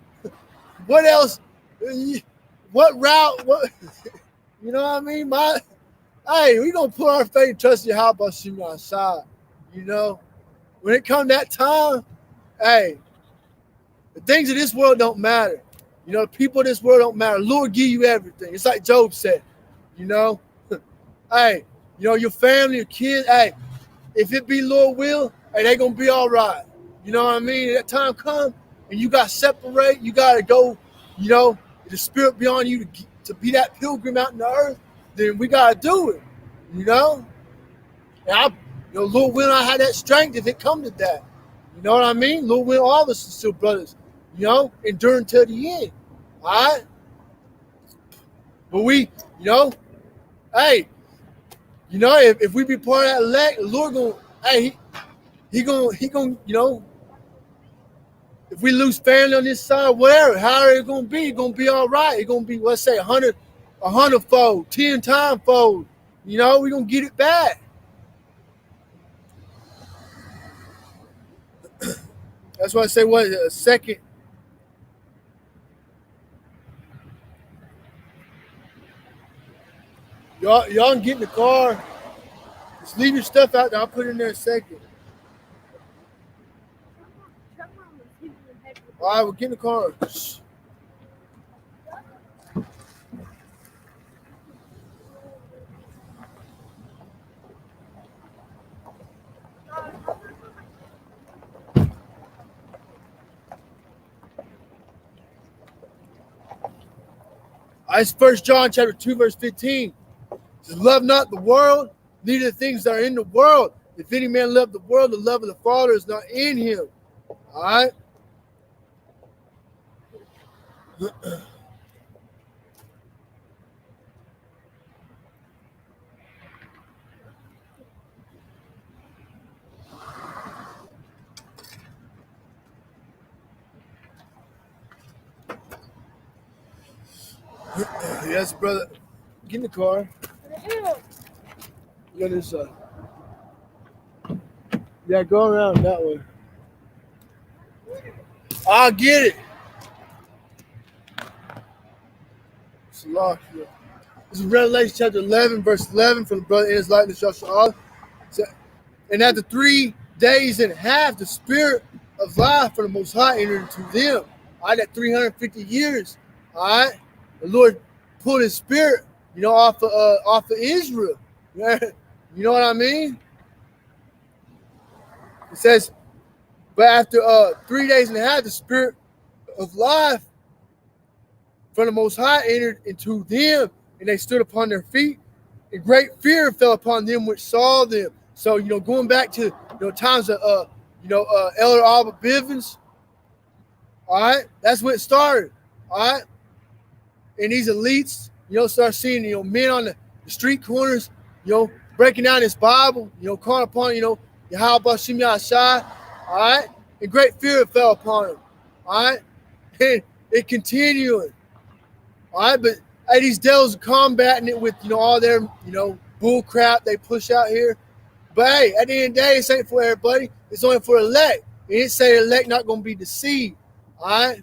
else? What route? What you know what I mean? Hey, we gonna put our faith and trust in how about you outside. When it come that time, hey, the things of this world don't matter. The people of this world don't matter. Lord give you everything. It's like Job said. Hey, your family, your kids. Hey, if it be Lord will, hey, they gonna be all right. You know what I mean? That time come and you got to separate. You got to go. The spirit beyond you to be that pilgrim out in the earth. Then we got to do it. And Lord will I have that strength if it come to that. You know what I mean? Lord will all of us are still brothers. Endure until the end. All right. But we, hey, if we be part of that elect, the Lord gonna, hey, he gonna, if we lose family on this side, whatever, however it's gonna be all right. It's gonna be, let's say, 100-fold, 10-time-fold. We're gonna get it back. That's why I say, a second. Y'all can get in the car. Just leave your stuff out there. I'll put it in there in a second. All right, we'll get in the car. It's 1 John chapter 2, verse 15. It says, love not the world, neither the things that are in the world. If any man love the world, the love of the Father is not in him. All right? Yes, brother. Get in the car. You got this. Yeah, go around that way. I'll get it. Salakia. This is Revelation chapter 11, verse 11, from the brother in his likeness, Joshua. And after 3 days and a half, the spirit of life from the Most High entered into them. All right, at 350 years. All right, the Lord pulled His spirit, off of Israel. You know what I mean? It says, but after 3 days and a half, the spirit of life from the Most High entered into them, and they stood upon their feet, and great fear fell upon them which saw them. So, going back to times of Elder Albert Bivens, all right, that's what it started, all right. And these elites, start seeing men on the street corners, breaking down this Bible, calling upon Yahweh Bashim Yahshai, all right, and great fear fell upon them, all right, and it continuing, all right. But hey, these devils are combating it with all their bull crap they push out here. But hey, at the end of the day, this ain't for everybody. It's only for elect. It didn't say elect not going to be deceived. All right?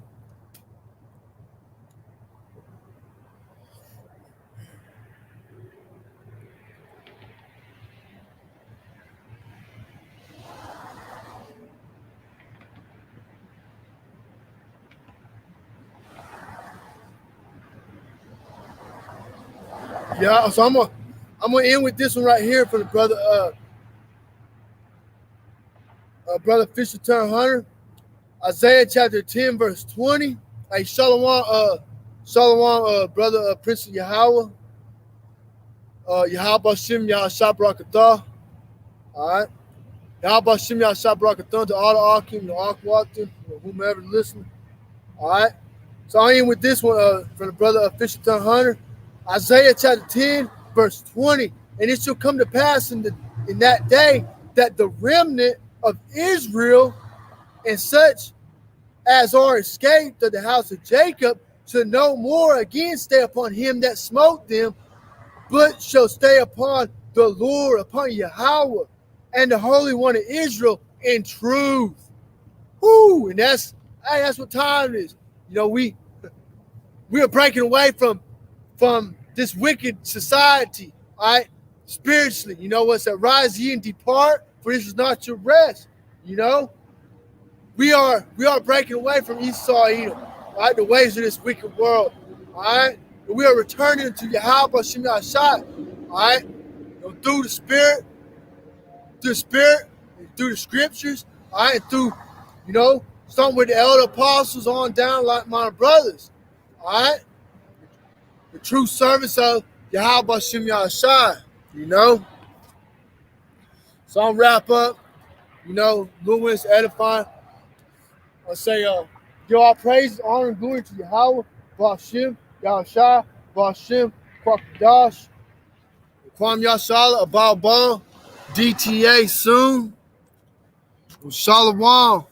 Yeah, so I'm gonna end with this one right here for the brother brother Fisher Turn Hunter. Isaiah chapter 10, verse 20. Hey, Shalom, brother Prince of Yahweh. Yahweh Bashim Yahshua Barakatah. All right. Yahweh Bashim Yahshua Barakatah to all the Akim, the Akwatan, whomever listening. All right. So I end with this one from the brother Fisher Turn Hunter. Isaiah chapter 10, verse 20. And it shall come to pass in that day that the remnant of Israel and such as are escaped of the house of Jacob shall no more again stay upon him that smote them, but shall stay upon the Lord, upon Yahweh, and the Holy One of Israel in truth. Whoo! And that's what time it is. We are breaking away from this wicked society, all right? Spiritually, what's that? Rise ye and depart, for this is not your rest. We are breaking away from Esau, Edom, all right? The ways of this wicked world, all right? And we are returning to Yahweh Bashim Yahshai, all right? Through the Spirit, and through the Scriptures, all right? And through, starting with the elder apostles on down, like my brothers, all right? The true service of Yahweh Bashim Yahshai, So I'll wrap up, Lewis edifying. I'll say, give all praise, honor, and glory to Yahweh Bashim Yahshai, Bashim Kwakadash, Kwam Yashala, Abal Ball, DTA soon. Shalom.